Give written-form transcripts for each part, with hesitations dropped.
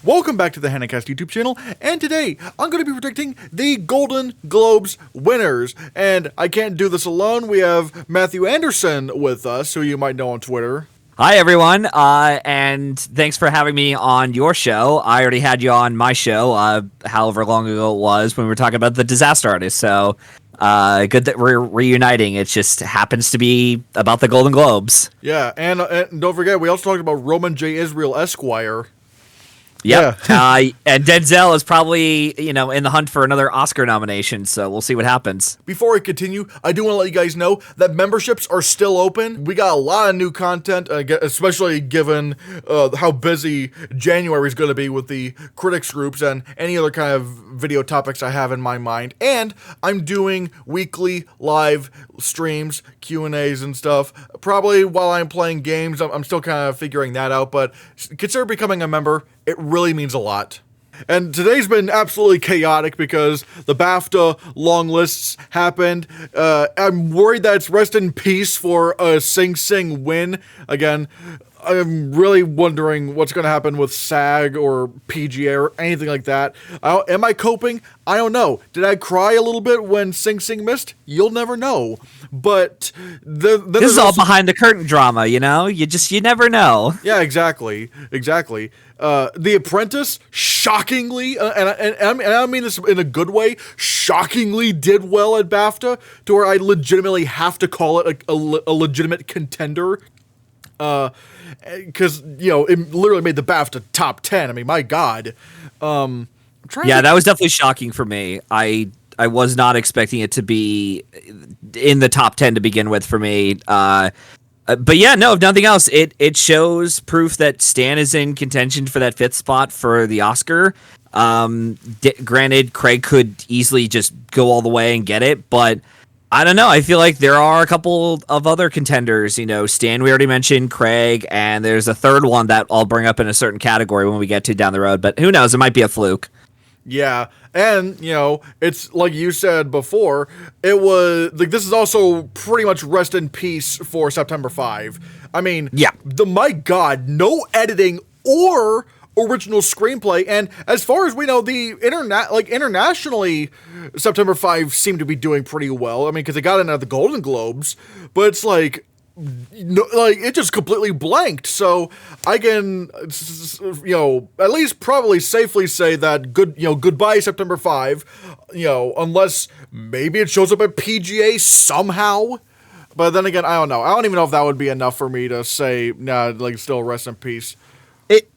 Welcome back to the Hannahcast YouTube channel, and today I'm going to be predicting the Golden Globes winners. And I can't do this alone. We have Matthew Anderson with us, who you might know on Twitter. Hi, everyone, and thanks for having me on your show. I already had you on my show, however long ago it was, when we were talking about the Disaster Artist, so good that we're reuniting. It just happens to be about the Golden Globes. Yeah, and don't forget, we also talked about Roman J. Israel Esquire. Yep. Yeah. And Denzel is probably, in the hunt for another Oscar nomination, so we'll see what happens. Before we continue, I do want to let you guys know that memberships are still open. We got a lot of new content, especially given how busy January is going to be with the critics groups and any other kind of video topics I have in my mind. And I'm doing weekly live streams, Q&As and stuff. Probably while I'm playing games. I'm still kind of figuring that out, but consider becoming a member. It really means a lot. And today's been absolutely chaotic because the BAFTA long lists happened. I'm worried that it's rest in peace for a Sing Sing win. Again, I'm really wondering what's going to happen with SAG or PGA or anything like that. Am I coping? I don't know. Did I cry a little bit when Sing Sing missed? You'll never know. But this is all behind the curtain drama, you never know. Yeah, exactly. The Apprentice, shockingly, and I mean this in a good way, shockingly did well at BAFTA to where I legitimately have to call it a legitimate contender. Because, it literally made the BAFTA top 10. I mean, my God. That was definitely shocking for me. I was not expecting it to be in the top 10 to begin with for me. But yeah, no, if nothing else, it shows proof that Stan is in contention for that 5th spot for the Oscar. Granted, Craig could easily just go all the way and get it, but I don't know. I feel like there are a couple of other contenders. Stan, we already mentioned, Craig, and there's a third one that I'll bring up in a certain category when we get to down the road, but who knows? It might be a fluke. Yeah, and, it's like you said before, it was, like, this is also pretty much rest in peace for September 5. I mean, yeah. My God, no editing or original screenplay, and as far as we know, the internationally, September 5 seemed to be doing pretty well. I mean, because it got in at the Golden Globes, but it's like, it just completely blanked. So I can, at least probably safely say that goodbye September 5. Unless maybe it shows up at PGA somehow. But then again, I don't know. I don't even know if that would be enough for me to say, nah, still rest in peace.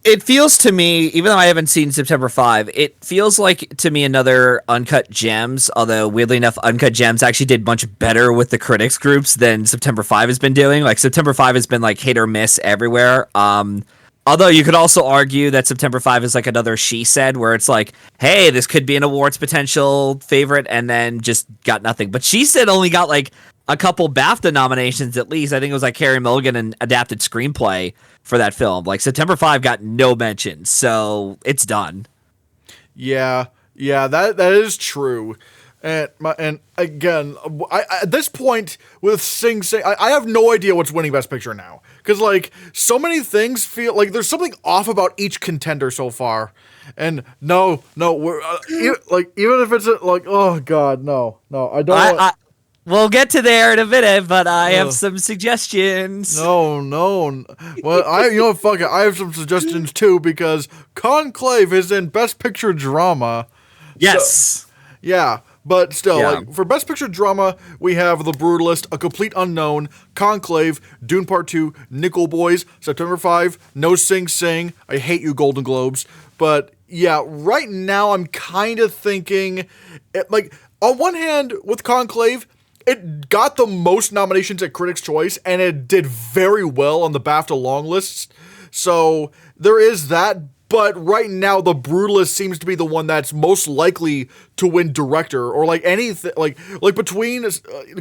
It feels to me, even though I haven't seen September 5, it feels like to me another Uncut Gems, although weirdly enough, Uncut Gems actually did much better with the critics groups than September 5 has been doing. Like, September 5 has been like hit or miss everywhere. Although you could also argue that September 5 is like another She Said, where it's like, hey, this could be an awards potential favorite, and then just got nothing. But She Said only got like a couple BAFTA nominations at least. I think it was like Carey Mulligan and adapted screenplay for that film. Like, September 5 got no mentions, so it's done. Yeah, that is true. And again, I at this point with Sing Sing, I have no idea what's winning Best Picture now, because like so many things feel like there's something off about each contender so far. And no, we're even if it's like, oh God, no, I don't. We'll get to there in a minute, but I have some suggestions. No. Well, fuck it. I have some suggestions too, because Conclave is in Best Picture Drama. Yes. So, yeah, but still, like, for Best Picture Drama, we have The Brutalist, A Complete Unknown, Conclave, Dune Part 2, Nickel Boys, September 5, No Sing Sing, I Hate You Golden Globes. But yeah, right now I'm kind of thinking, on one hand, with Conclave, it got the most nominations at Critics' Choice, and it did very well on the BAFTA long lists. So there is that, but right now The Brutalist seems to be the one that's most likely to win director, or like anything, like between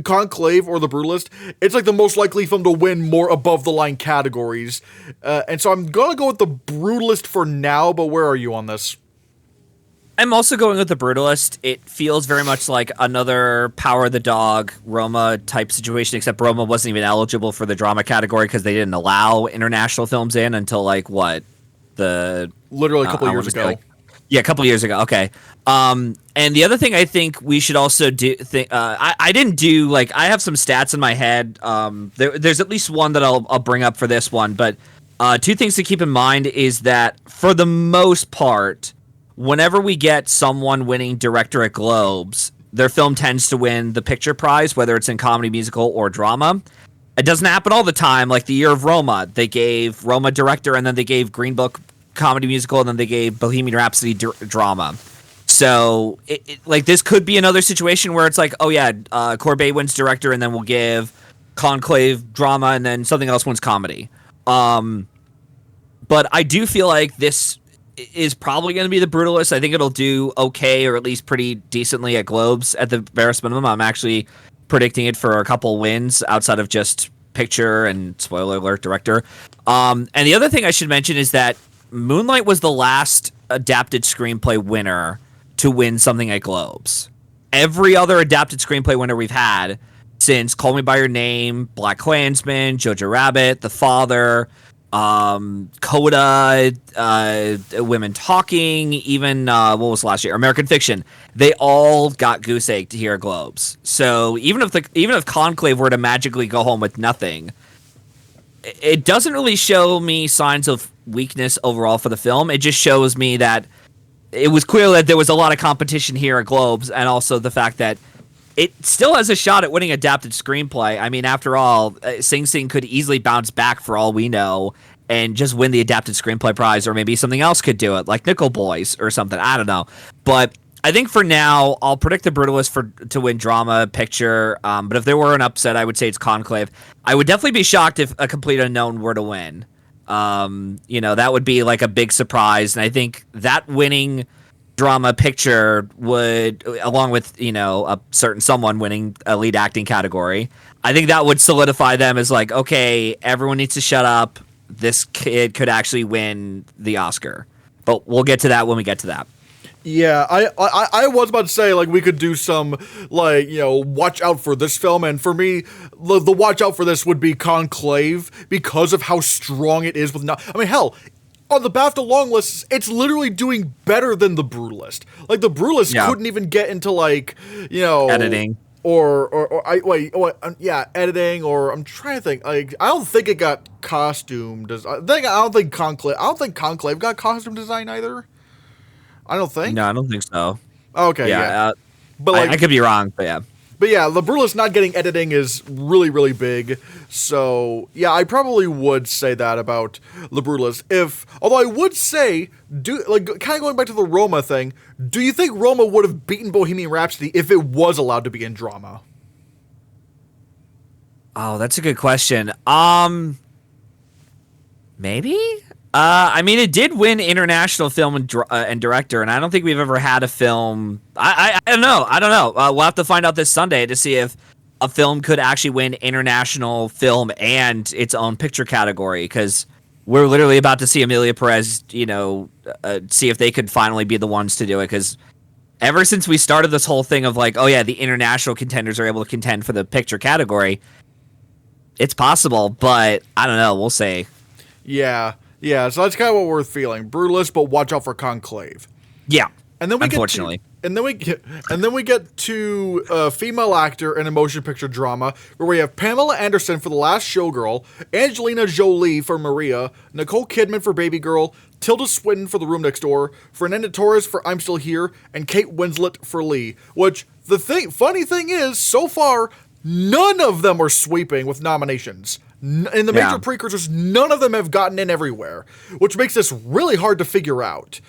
Conclave or The Brutalist, it's like the most likely film to win more above the line categories. And so I'm gonna go with The Brutalist for now, but where are you on this? I'm also going with The Brutalist. It feels very much like another Power of the Dog, Roma type situation, except Roma wasn't even eligible for the drama category because they didn't allow international films in until, like, what, Literally a couple I years wanna say, ago. like, yeah, a couple years ago. Okay. And the other thing I think we should also do, I didn't do, like, I have some stats in my head. There's at least one that I'll bring up for this one, but two things to keep in mind is that for the most part, whenever we get someone winning director at Globes, their film tends to win the picture prize, whether it's in comedy, musical, or drama. It doesn't happen all the time. Like the year of Roma, they gave Roma director, and then they gave Green Book comedy musical, and then they gave Bohemian Rhapsody drama. So, like, this could be another situation where it's like, oh yeah, Corbet wins director, and then we'll give Conclave drama, and then something else wins comedy. But I do feel like this is probably going to be the Brutalist. I think it'll do okay, or at least pretty decently at Globes at the barest minimum. I'm actually predicting it for a couple wins outside of just picture and, spoiler alert, director. And the other thing I should mention is that Moonlight was the last adapted screenplay winner to win something at Globes. Every other adapted screenplay winner we've had since Call Me By Your Name, Black Klansman, Jojo Rabbit, The Father, Coda, Women Talking, even what was last year, American Fiction, they all got goose egged here at Globes. So even if Conclave were to magically go home with nothing, it doesn't really show me signs of weakness overall for the film. It just shows me that it was clear that there was a lot of competition here at Globes, and also the fact that it still has a shot at winning adapted screenplay. I mean, after all, Sing Sing could easily bounce back for all we know and just win the adapted screenplay prize, or maybe something else could do it, like Nickel Boys or something. I don't know. But I think for now, I'll predict the Brutalist to win drama, picture. But if there were an upset, I would say it's Conclave. I would definitely be shocked if A Complete Unknown were to win. That would be like a big surprise. And I think that winning drama picture would, along with, a certain someone winning a lead acting category, I think that would solidify them as like, okay, everyone needs to shut up. This kid could actually win the Oscar. But we'll get to that when we get to that. Yeah, I was about to say, like, we could do some, like, watch out for this film, and for me, the watch out for this would be Conclave, because of how strong it is with hell, on the BAFTA long lists, it's literally doing better than The Brutalist. Like, The Brutalist couldn't even get into, like, editing. Editing, or I'm trying to think, like, I don't think it got costume design. I don't think Conclave got costume design either. I don't think. No, I don't think so. Okay, yeah. But like, I could be wrong, but yeah. But yeah, The Brutalist not getting editing is really, really big. So, yeah, I probably would say that about The Brutalist. Although I would say, kind of going back to the Roma thing, do you think Roma would have beaten Bohemian Rhapsody if it was allowed to be in drama? Oh, that's a good question. Maybe? It did win international film and director, and I don't think we've ever had a film. I don't know. We'll have to find out this Sunday to see if a film could actually win international film and its own picture category, because we're literally about to see Emilia Perez, see if they could finally be the ones to do it, because ever since we started this whole thing of like, oh yeah, the international contenders are able to contend for the picture category, it's possible, but I don't know. We'll see. Yeah. Yeah, so that's kind of what we're feeling. Brutalist, but watch out for Conclave. Yeah. And then we unfortunately. get to female actor in a motion picture drama, where we have Pamela Anderson for The Last Showgirl, Angelina Jolie for Maria, Nicole Kidman for Baby Girl, Tilda Swinton for The Room Next Door, Fernanda Torres for I'm Still Here, and Kate Winslet for Lee. Which, funny thing is, so far, none of them are sweeping with nominations. In the major precursors, none of them have gotten in everywhere, which makes this really hard to figure out.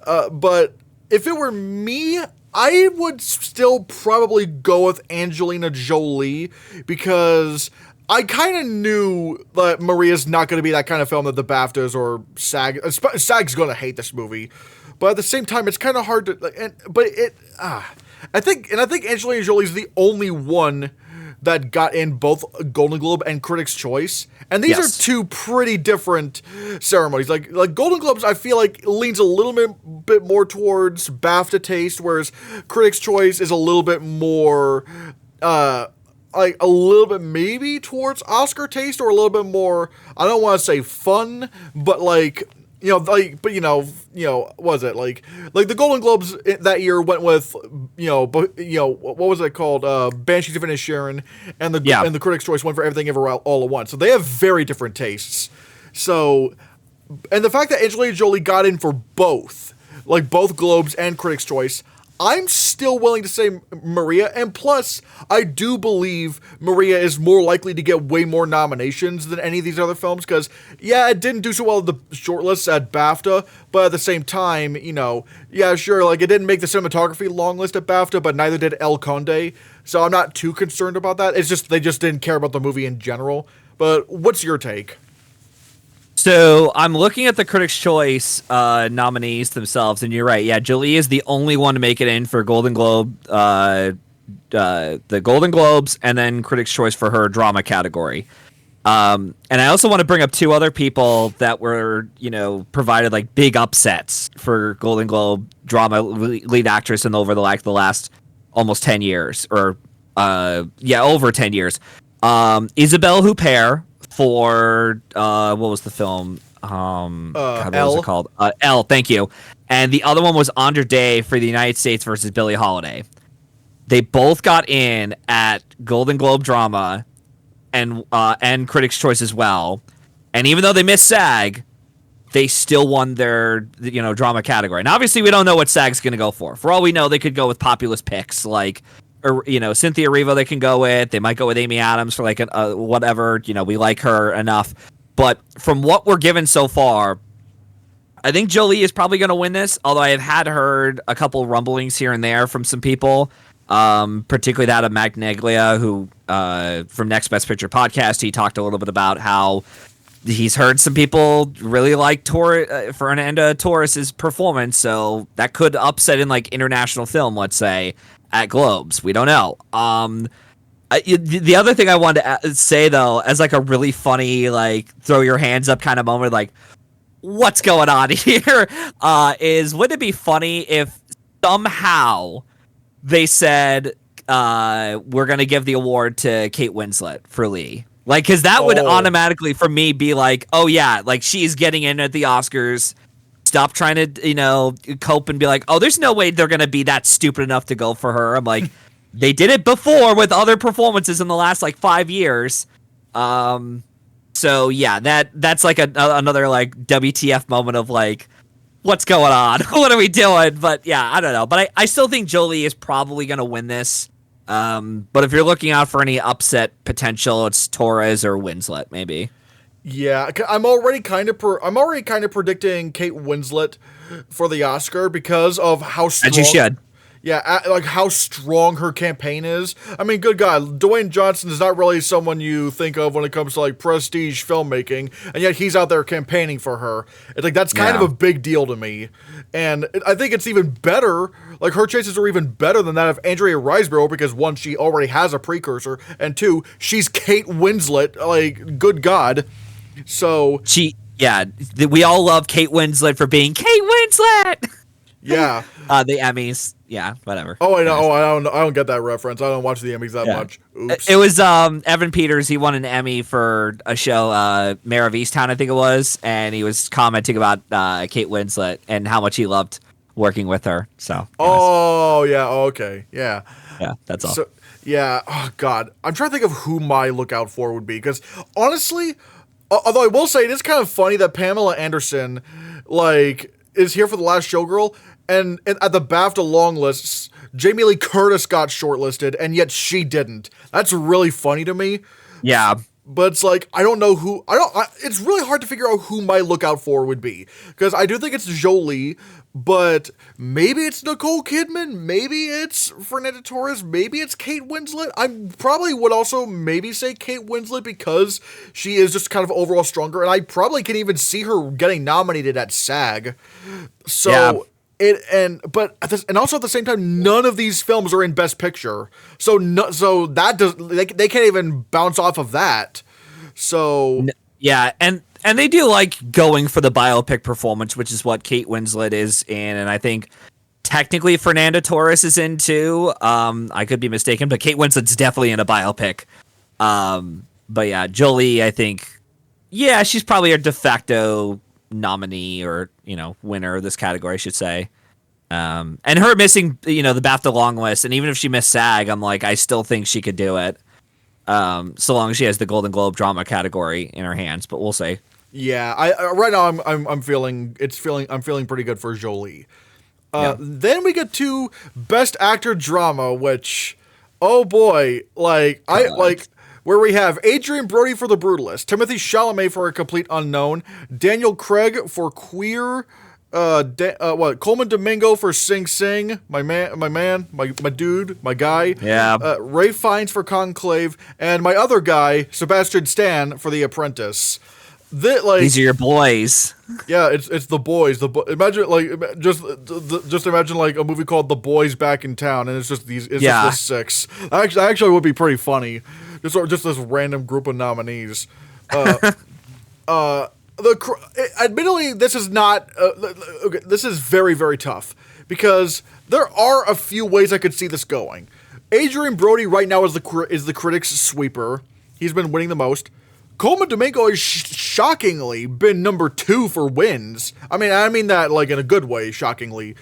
But if it were me, I would still probably go with Angelina Jolie, because I kind of knew that Maria's not going to be that kind of film that the BAFTAs or SAG's going to hate this movie. But at the same time, it's kind of hard to. I think Angelina Jolie's the only one that got in both Golden Globe and Critics' Choice. And these are two pretty different ceremonies. Like Golden Globes, I feel like leans a little bit more towards BAFTA taste, whereas Critics' Choice is a little bit more, a little bit maybe towards Oscar taste, or a little bit more, I don't want to say fun, but what was it like the Golden Globes that year went with what was it called? Banshees of Inisherin, and the Critics' Choice went for Everything Ever All at Once. So they have very different tastes. So, and the fact that Angelina Jolie got in for both Globes and Critics' Choice, I'm still willing to say Maria, and plus, I do believe Maria is more likely to get way more nominations than any of these other films, because, yeah, it didn't do so well at the shortlists at BAFTA, but at the same time, yeah, sure, it didn't make the cinematography long list at BAFTA, but neither did El Conde, so I'm not too concerned about that. It's just, they just didn't care about the movie in general. But what's your take? So I'm looking at the Critics' Choice nominees themselves, and you're right. Yeah, Jolie is the only one to make it in for Golden Globe, the Golden Globes, and then Critics' Choice for her drama category. And I also want to bring up two other people that were, provided big upsets for Golden Globe drama lead actress in over the last almost 10 years, or over 10 years. Isabelle Huppert for what was the film? What was it called? Elle, thank you. And the other one was Andra Day for the United States versus Billie Holiday. They both got in at Golden Globe drama and Critics' Choice as well. And even though they missed SAG, they still won their drama category. And obviously we don't know what SAG's going to go for. For all we know, they could go with populist picks or Cynthia Erivo they can go with. They might go with Amy Adams for whatever. We like her enough. But from what we're given so far, I think Jolie is probably going to win this, although I have heard a couple rumblings here and there from some people, particularly that of Magnelia, who from Next Best Picture podcast, he talked a little bit about how he's heard some people really like Fernanda Torres's performance, so that could upset in international film, let's say, at Globes. We don't know. The other thing I wanted to say, though, as a really funny throw your hands up kind of moment, what's going on here, is wouldn't it be funny if somehow they said we're gonna give the award to Kate Winslet for Lee? Because that would automatically for me be oh yeah, she's getting in at the Oscars. Stop trying to, cope and be oh, there's no way they're going to be that stupid enough to go for her. I'm they did it before with other performances in the last, 5 years. So, yeah, that's another, WTF moment of, what's going on? What are we doing? But, yeah, I don't know. But I still think Jolie is probably going to win this. But if you're looking out for any upset potential, it's Torres or Winslet, maybe. Yeah, I'm already kind of predicting Kate Winslet for the Oscar because of how strong. And you should. Yeah, how strong her campaign is. I mean, good God, Dwayne Johnson is not really someone you think of when it comes to prestige filmmaking, and yet he's out there campaigning for her. It's that's kind of a big deal to me, and I think it's even better. Her chances are even better than that of Andrea Riseborough because one, she already has a precursor, and two, she's Kate Winslet. Good God. So we all love Kate Winslet for being Kate Winslet. Yeah. The Emmys, whatever. Oh, I know. I don't get that reference. I don't watch the Emmys that much. Oops. It was Evan Peters. He won an Emmy for a show, Mayor of Easttown, I think it was, and he was commenting about Kate Winslet and how much he loved working with her. So. Oh yeah. Okay. Yeah. Yeah. That's all. So yeah. Oh God. I'm trying to think of who my lookout for would be because honestly. Although I will say it is kind of funny that Pamela Anderson, is here for The Last Showgirl, and at the BAFTA long lists, Jamie Lee Curtis got shortlisted, and yet she didn't. That's really funny to me. Yeah. But it's I don't know who, it's really hard to figure out who my lookout for would be. Because I do think it's Jolie, but maybe it's Nicole Kidman, maybe it's Fernanda Torres, maybe it's Kate Winslet. I probably would also maybe say Kate Winslet because she is just kind of overall stronger, and I probably can even see her getting nominated at SAG. So... Yeah. And also at the same time, none of these films are in Best Picture, so they can't even bounce off of that. So yeah, and they do going for the biopic performance, which is what Kate Winslet is in, and I think technically Fernanda Torres is in too. I could be mistaken, but Kate Winslet's definitely in a biopic. But yeah, Jolie, I think, she's probably a de facto nominee or winner of this category, I should say. And her missing the BAFTA long list, and even if she missed SAG, I'm like, I still think she could do it. So long as she has the Golden Globe drama category in her hands, but we'll see. Yeah, I right now I'm feeling pretty good for Jolie. Then we get to Best Actor Drama, which, oh boy, where we have Adrian Brody for The Brutalist, Timothy Chalamet for A Complete Unknown, Daniel Craig for Queer, Coleman Domingo for Sing Sing, my dude, my guy. Yeah. Ray Fiennes for Conclave, and my other guy, Sebastian Stan for The Apprentice. These are your boys. Yeah, it's The Boys. Imagine just imagine like a movie called The Boys Back in Town, and it's just just the six. Actually would be pretty funny. Just this random group of nominees. Admittedly, this is not. Okay, this is very, very tough because there are a few ways I could see this going. Adrian Brody right now is the critics' sweeper. He's been winning the most. Coleman Domingo has shockingly been number 2 for wins. I mean that like in a good way, shockingly.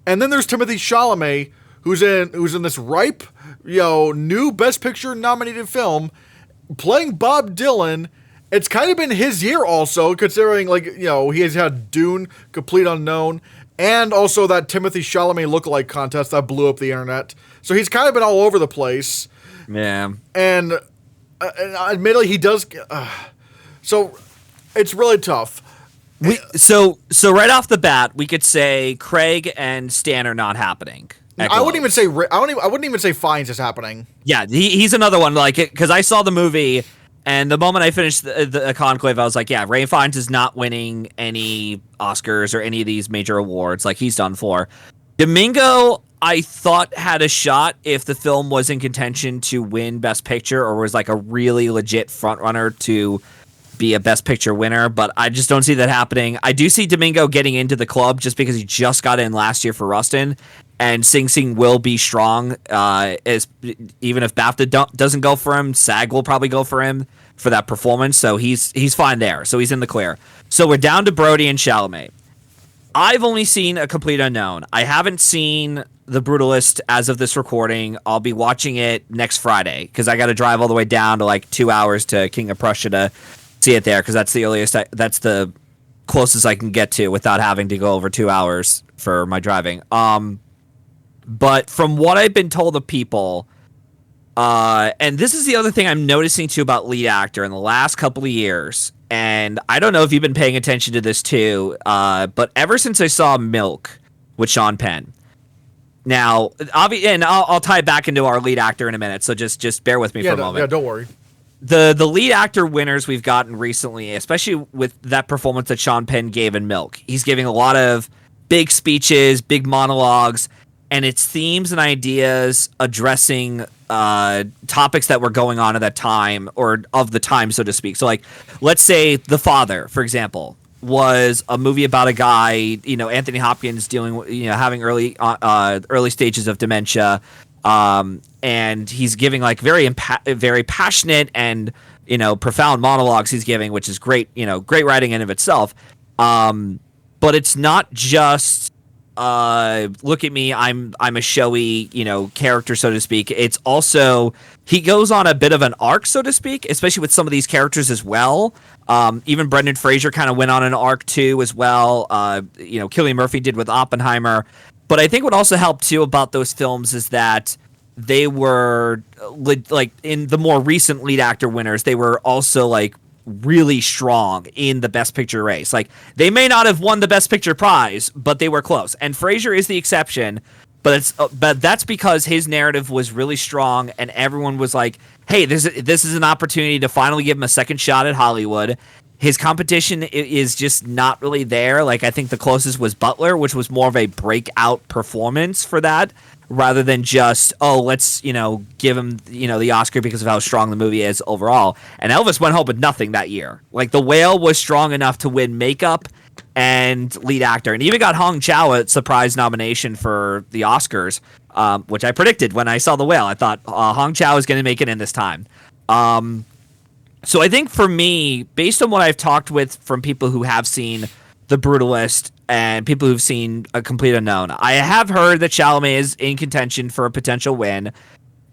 And then there's Timothy Chalamet, who's in this ripe, new Best Picture nominated film, playing Bob Dylan. It's kind of been his year also, considering he has had Dune, Complete Unknown, and also that Timothy Chalamet lookalike contest that blew up the internet. So he's kind of been all over the place. Yeah. And admittedly, he does. So it's really tough. So right off the bat, we could say Craig and Stan are not happening. I wouldn't even say Fiennes is happening. Yeah, he's another one because I saw the movie, and the moment I finished the Conclave, I was like, yeah, Ray Fiennes is not winning any Oscars or any of these major awards. Like, he's done for. Domingo, I thought had a shot if the film was in contention to win Best Picture or was like a really legit frontrunner to be a Best Picture winner, but I just don't see that happening. I do see Domingo getting into the club just because he just got in last year for Rustin, and Sing Sing will be strong. Even if BAFTA doesn't go for him, SAG will probably go for him for that performance, so he's fine there. So he's in the clear. So we're down to Brody and Chalamet. I've only seen A Complete Unknown. I haven't seen The Brutalist as of this recording. I'll be watching it next Friday because I got to drive all the way down to like 2 hours to King of Prussia to see it there because that's the earliest. That's the closest I can get to without having to go over 2 hours for my driving. But from what I've been told of people, and this is the other thing I'm noticing too about lead actor in the last couple of years. And I don't know if you've been paying attention to this too, but ever since I saw Milk with Sean Penn, now, and I'll tie it back into our lead actor in a minute, so just bear with me for a moment. Yeah, don't worry. The lead actor winners we've gotten recently, especially with that performance that Sean Penn gave in Milk, he's giving a lot of big speeches, big monologues, and it's themes and ideas addressing topics that were going on at that time, or of the time, so to speak. So, like, let's say The Father, for example, was a movie about a guy, Anthony Hopkins dealing, having early stages of dementia, and he's giving like very passionate and profound monologues he's giving, which is great, great writing in of itself. But it's not just look at me, I'm a showy, character, so to speak. It's also, he goes on a bit of an arc, so to speak, especially with some of these characters as well. Even Brendan Fraser kind of went on an arc too as well. Cillian Murphy did with Oppenheimer. But I think what also helped too about those films is that they were like in the more recent lead actor winners, they were also like really strong in the Best Picture race. Like, they may not have won the Best Picture prize, but they were close. And Fraser is the exception, but that's because his narrative was really strong, and everyone was like, "Hey, this is an opportunity to finally give him a second shot at Hollywood." His competition is just not really there. Like, I think the closest was Butler, which was more of a breakout performance for that, rather than just, let's, give him, the Oscar because of how strong the movie is overall. And Elvis went home with nothing that year. Like, The Whale was strong enough to win makeup and lead actor, and even got Hong Chow a surprise nomination for the Oscars, which I predicted when I saw The Whale. I thought Hong Chow is going to make it in this time. So I think for me, based on what I've talked with from people who have seen The Brutalist and people who've seen A Complete Unknown, I have heard that Chalamet is in contention for a potential win,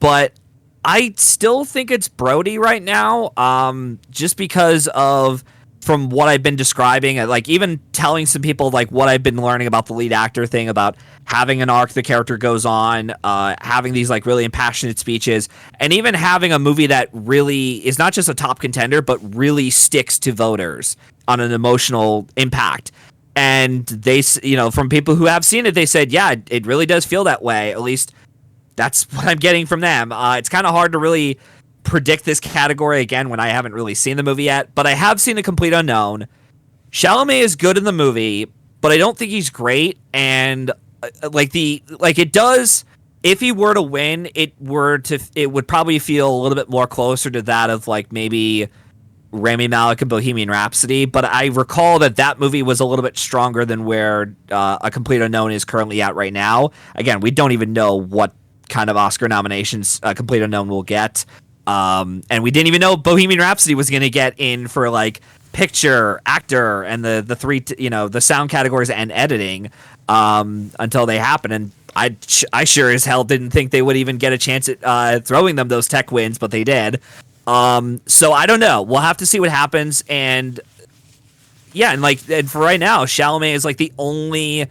but I still think it's Brody right now, just because of from what I've been describing, like even telling some people like what I've been learning about the lead actor thing, about having an arc the character goes on, having these like really impassioned speeches, and even having a movie that really is not just a top contender, but really sticks to voters on an emotional impact. And they, from people who have seen it, they said, yeah, it really does feel that way. At least that's what I'm getting from them. It's kind of hard to really predict this category again when I haven't really seen the movie yet, but I have seen A Complete Unknown. Chalamet is good in the movie, but I don't think he's great. And it does, if he were to win, it would probably feel a little bit more closer to that of like maybe Rami Malek and Bohemian Rhapsody. But I recall that movie was a little bit stronger than where A Complete Unknown is currently at right now. Again, we don't even know what kind of Oscar nominations A Complete Unknown will get. And we didn't even know Bohemian Rhapsody was going to get in for like picture, actor, and the three, the sound categories and editing, until they happened. And I sure as hell didn't think they would even get a chance at throwing them those tech wins, but they did. So I don't know. We'll have to see what happens. And yeah, and for right now, Chalamet is like the only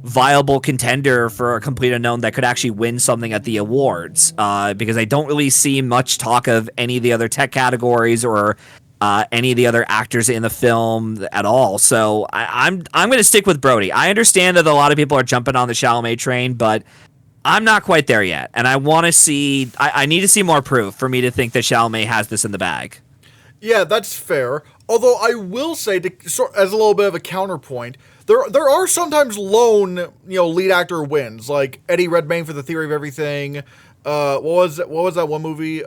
viable contender for A Complete Unknown that could actually win something at the awards, because I don't really see much talk of any of the other tech categories or any of the other actors in the film at all. So I'm going to stick with Brody. I understand that a lot of people are jumping on the Chalamet train, but I'm not quite there yet, and I want to see. I need to see more proof for me to think that Chalamet has this in the bag. Yeah, that's fair. Although I will say, as a little bit of a counterpoint, there are sometimes lone, lead actor wins, like Eddie Redmayne for The Theory of Everything. What was that one movie?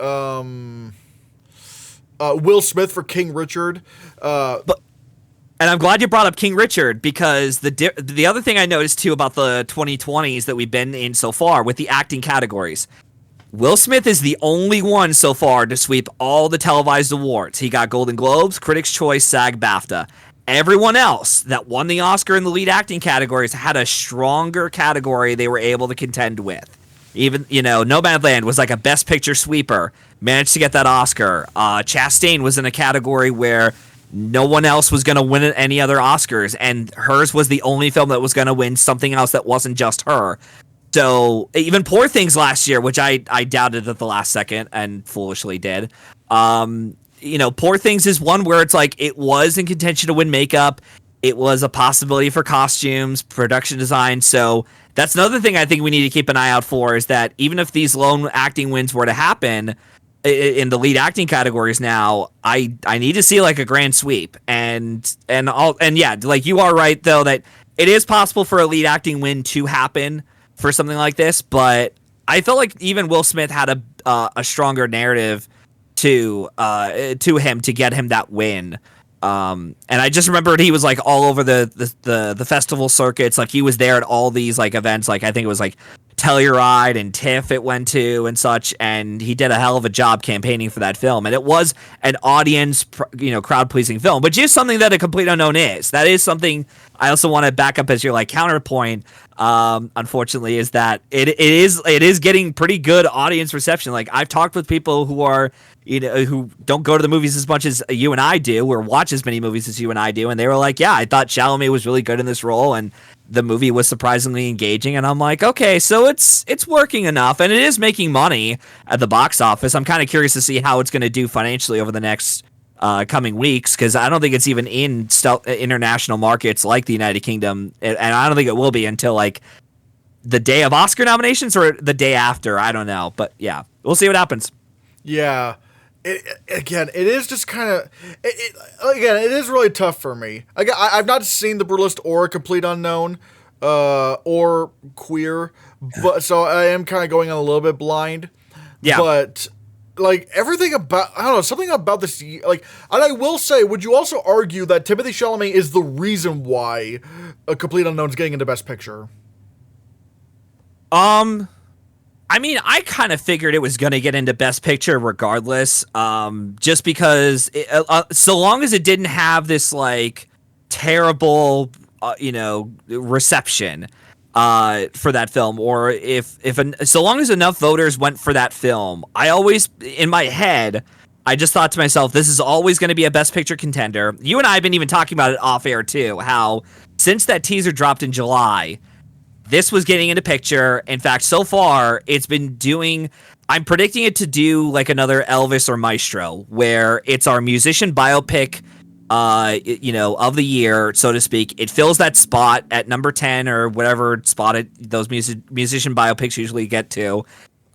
Will Smith for King Richard. And I'm glad you brought up King Richard, because the other thing I noticed too about the 2020s that we've been in so far with the acting categories, Will Smith is the only one so far to sweep all the televised awards. He got Golden Globes, Critics' Choice, SAG, BAFTA. Everyone else that won the Oscar in the lead acting categories had a stronger category they were able to contend with. Even, Nomadland was like a Best Picture sweeper, managed to get that Oscar. Chastain was in a category where no one else was going to win any other Oscars, and hers was the only film that was going to win something else that wasn't just her. So even Poor Things last year, which I doubted at the last second and foolishly did, Poor Things is one where it's like it was in contention to win makeup. It was a possibility for costumes, production design. So that's another thing I think we need to keep an eye out for, is that even if these lone acting wins were to happen in the lead acting categories now, I need to see like a grand sweep. And yeah, like you are right though, that it is possible for a lead acting win to happen for something like this, but I felt like even Will Smith had a stronger narrative to him to get him that win. And I just remembered he was like all over the festival circuits. Like he was there at all these like events. Like I think it was like Telluride and TIFF it went to and such. And he did a hell of a job campaigning for that film. And it was an audience, crowd pleasing film, which is something that A Complete Unknown is. That is something I also want to back up as your like counterpoint. Unfortunately, is that it is getting pretty good audience reception. Like I've talked with people who are, who don't go to the movies as much as you and I do, or watch as many movies as you and I do, and they were like, yeah, I thought Chalamet was really good in this role, and the movie was surprisingly engaging. And I'm like, okay, so it's working enough, and it is making money at the box office. I'm kind of curious to see how it's going to do financially over the next coming weeks, because I don't think it's even in international markets like the United Kingdom, and I don't think it will be until like the day of Oscar nominations or the day after. I don't know, but yeah, we'll see what happens. Yeah. It is just kind of, it is really tough for me. I've not seen The Brutalist or A Complete Unknown, or Queer, but so I am kind of going on a little bit blind. Yeah. But like everything about, I don't know, something about this, like, and I will say, would you also argue that Timothée Chalamet is the reason why A Complete Unknown is getting into Best Picture? I mean, I kind of figured it was going to get into Best Picture regardless, just because so long as it didn't have this like terrible, reception for that film, or so long as enough voters went for that film, I always in my head. I just thought to myself, this is always going to be a Best Picture contender. You and I have been even talking about it off air too, how since that teaser dropped in July, this was getting into picture. In fact, so far, it's been doing... I'm predicting it to do like another Elvis or Maestro, where it's our musician biopic, of the year, so to speak. It fills that spot at number 10 or whatever spot those musician biopics usually get to.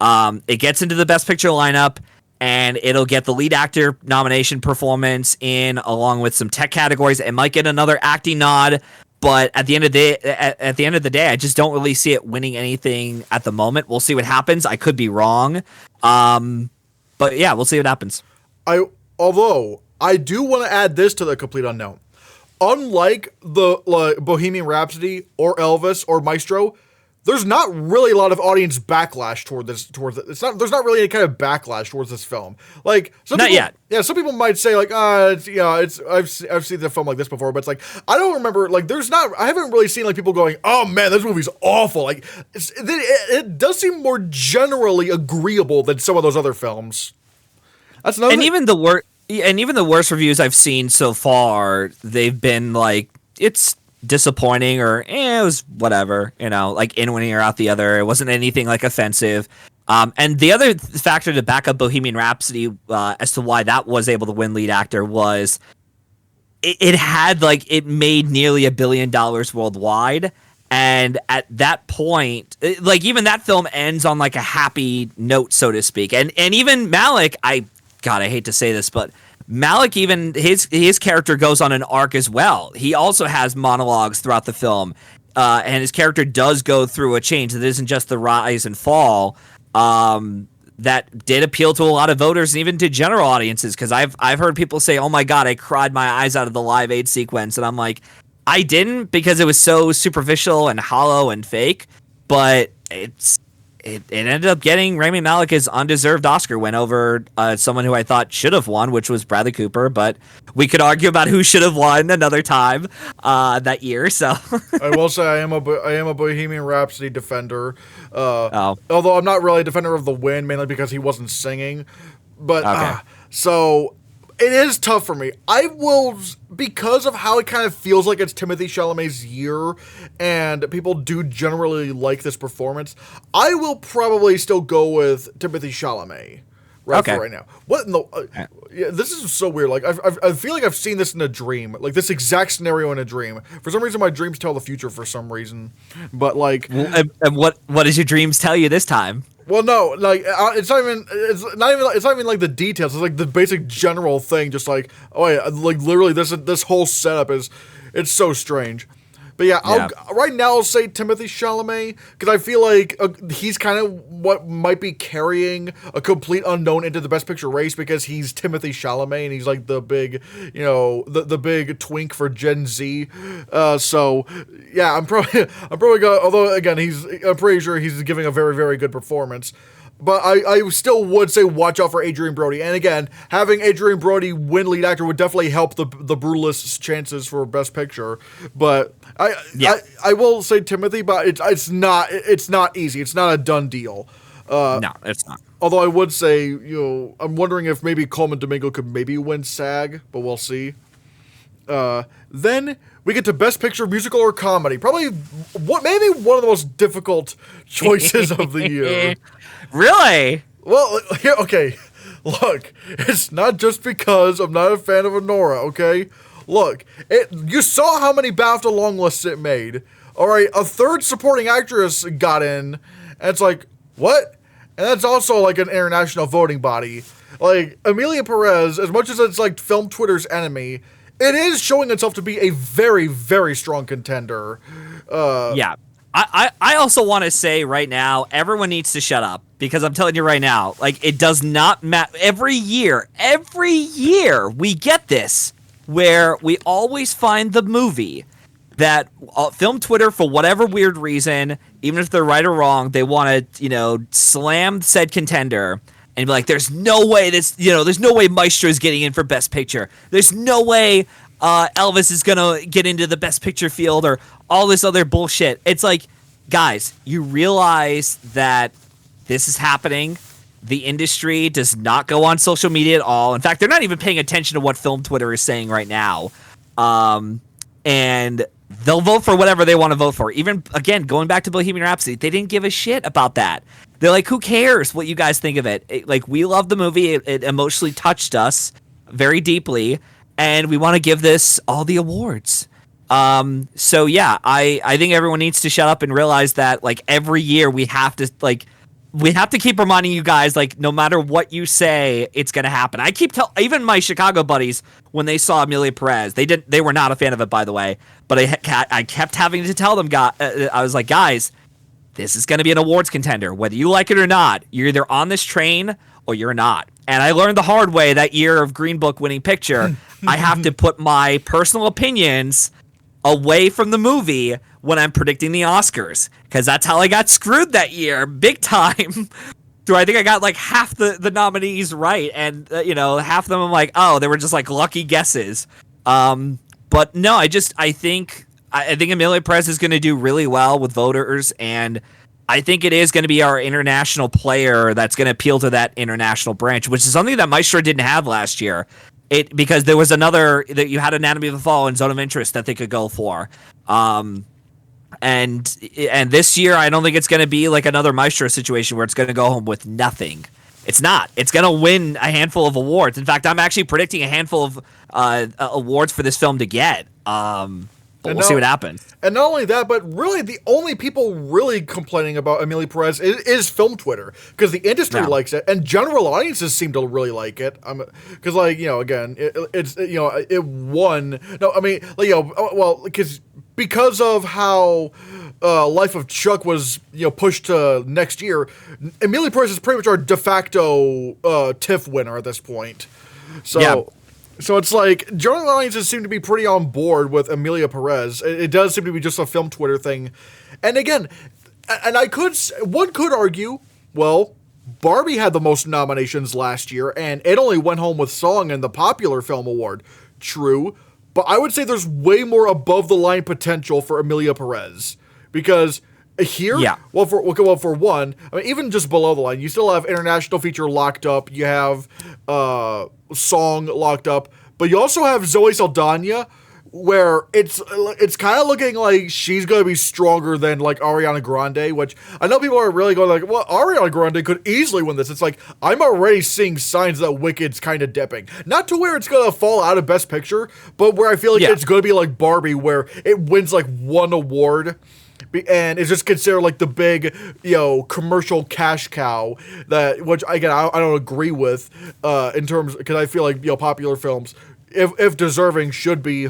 It gets into the Best Picture lineup, and it'll get the lead actor nomination performance in, along with some tech categories. It might get another acting nod. But at the end of the day, I just don't really see it winning anything at the moment. We'll see what happens. I could be wrong, but yeah, we'll see what happens. Although I do want to add this to the complete unknown. Unlike the Bohemian Rhapsody or Elvis or Maestro, there's not really a lot of audience backlash toward this. There's not really any kind of backlash towards this film. Like not yet. Yeah, some people might say like, I've seen the film like this before, but it's like I don't remember. Like, I haven't really seen like people going, oh man, this movie's awful. Like, it does seem more generally agreeable than some of those other films. That's another. And even the worst reviews I've seen so far, they've been like, it's disappointing, or it was whatever, like in one ear out the other. It wasn't anything like offensive. And the other factor to back up Bohemian Rhapsody as to why that was able to win lead actor was it made nearly $1 billion worldwide. And at that point, like even that film ends on like a happy note, so to speak. And even Malik, I hate to say this, but Malik, even his character goes on an arc as well. He also has monologues throughout the film, and his character does go through a change. It isn't just the rise and fall. That did appeal to a lot of voters and even to general audiences, because I've heard people say, "Oh my God, I cried my eyes out of the Live Aid sequence," and I'm like, I didn't, because it was so superficial and hollow and fake. But it ended up getting Rami Malek his undeserved Oscar win over someone who I thought should have won, which was Bradley Cooper. But we could argue about who should have won another time that year. So I will say I am a Bohemian Rhapsody defender. Although I'm not really a defender of the win, mainly because he wasn't singing. But okay. So it is tough for me. I will, because of how it kind of feels like it's Timothée Chalamet's year, and people do generally like this performance, I will probably still go with Timothée Chalamet. Right now. What in the? Yeah, this is so weird. Like I feel like I've seen this in a dream. Like this exact scenario in a dream. For some reason, my dreams tell the future. For some reason, but like. And what does your dreams tell you this time? Well, no, like it's not even like the details. It's like the basic general thing. Just like, oh yeah, like literally this whole setup it's so strange. But yeah, right now I'll say Timothée Chalamet, because I feel like he's kind of what might be carrying a complete unknown into the Best Picture race, because he's Timothée Chalamet and he's like the big, the big twink for Gen Z. So yeah, I'm probably going. Although again, I'm pretty sure he's giving a very, very good performance. But I still would say watch out for Adrien Brody. And again, having Adrien Brody win lead actor would definitely help the Brutalist's chances for Best Picture. But I will say Timothy, but it's not easy. It's not a done deal. No, it's not. Although I would say, I'm wondering if maybe Coleman Domingo could maybe win SAG, but we'll see. Then we get to Best Picture, musical or comedy. Probably maybe one of the most difficult choices of the year. Really? Well, here, okay. Look, it's not just because I'm not a fan of Honora, okay? Look, you saw how many BAFTA long lists it made. All right, a third supporting actress got in, and it's like, what? And that's also like an international voting body. Like, Emilia Perez, as much as it's like film Twitter's enemy, it is showing itself to be a very, very strong contender. Yeah. I also want to say right now, everyone needs to shut up, because I'm telling you right now, like, it does not matter. Every year, we get this, where we always find the movie that film Twitter, for whatever weird reason, even if they're right or wrong, they want to, slam said contender and be like, there's no way there's no way Maestro is getting in for Best Picture. There's no way Elvis is gonna get into the Best Picture field or all this other bullshit. It's like, guys, you realize that this is happening. The industry does not go on social media at all. In fact, they're not even paying attention to what film Twitter is saying right now. And they'll vote for whatever they want to vote for. Even, again, going back to Bohemian Rhapsody, they didn't give a shit about that. They're like, who cares what you guys think of it? Like, we love the movie. It emotionally touched us very deeply, and we want to give this all the awards. So, yeah, I think everyone needs to shut up and realize that, like, every year we have to keep reminding you guys, like, no matter what you say, it's going to happen. I keep even my Chicago buddies, when they saw Amelia Perez, they were not a fan of it, by the way, but I kept having to tell them, I was like, guys, this is going to be an awards contender. Whether you like it or not, you're either on this train or you're not. And I learned the hard way that year of Green Book winning picture. I have to put my personal opinions away from the movie when I'm predicting the Oscars, because that's how I got screwed that year, big time. So I think I got like half the nominees right, and half of them I'm like, oh, they were just like lucky guesses. But no, I think Amelia Perez is going to do really well with voters, and I think it is going to be our international player that's going to appeal to that international branch, which is something that Maestro didn't have last year. Because there was another that you had Anatomy of the Fall and Zone of Interest that they could go for. And this year, I don't think it's going to be like another Maestro situation where it's going to go home with nothing. It's not. It's going to win a handful of awards. In fact, I'm actually predicting a handful of awards for this film to get. But we'll see what happens. And not only that, but really the only people really complaining about Amelia Perez is film Twitter, because the industry likes it, and general audiences seem to really like it. Because again, it won. No, I mean, because of how Life of Chuck was pushed to next year, Amelia Perez is pretty much our de facto TIFF winner at this point. So. Yeah. So it's like, general audiences seem to be pretty on board with Amelia Perez. It does seem to be just a film Twitter thing. And again, one could argue, well, Barbie had the most nominations last year, and it only went home with Song in the Popular Film Award. True, but I would say there's way more above-the-line potential for Amelia Perez. Because here, for one, I mean, even just below the line, you still have International Feature locked up, you have Song locked up, but you also have Zoe Saldana, where it's kind of looking like she's going to be stronger than like Ariana Grande, which I know people are really going like, well, Ariana Grande could easily win this. It's like, I'm already seeing signs that Wicked's kind of dipping. Not to where it's going to fall out of Best Picture, but where I feel like it's going to be like Barbie, where it wins like one award, and it's just considered like the big, commercial cash cow which again, I don't agree with, in terms, because I feel like, popular films, if deserving, should be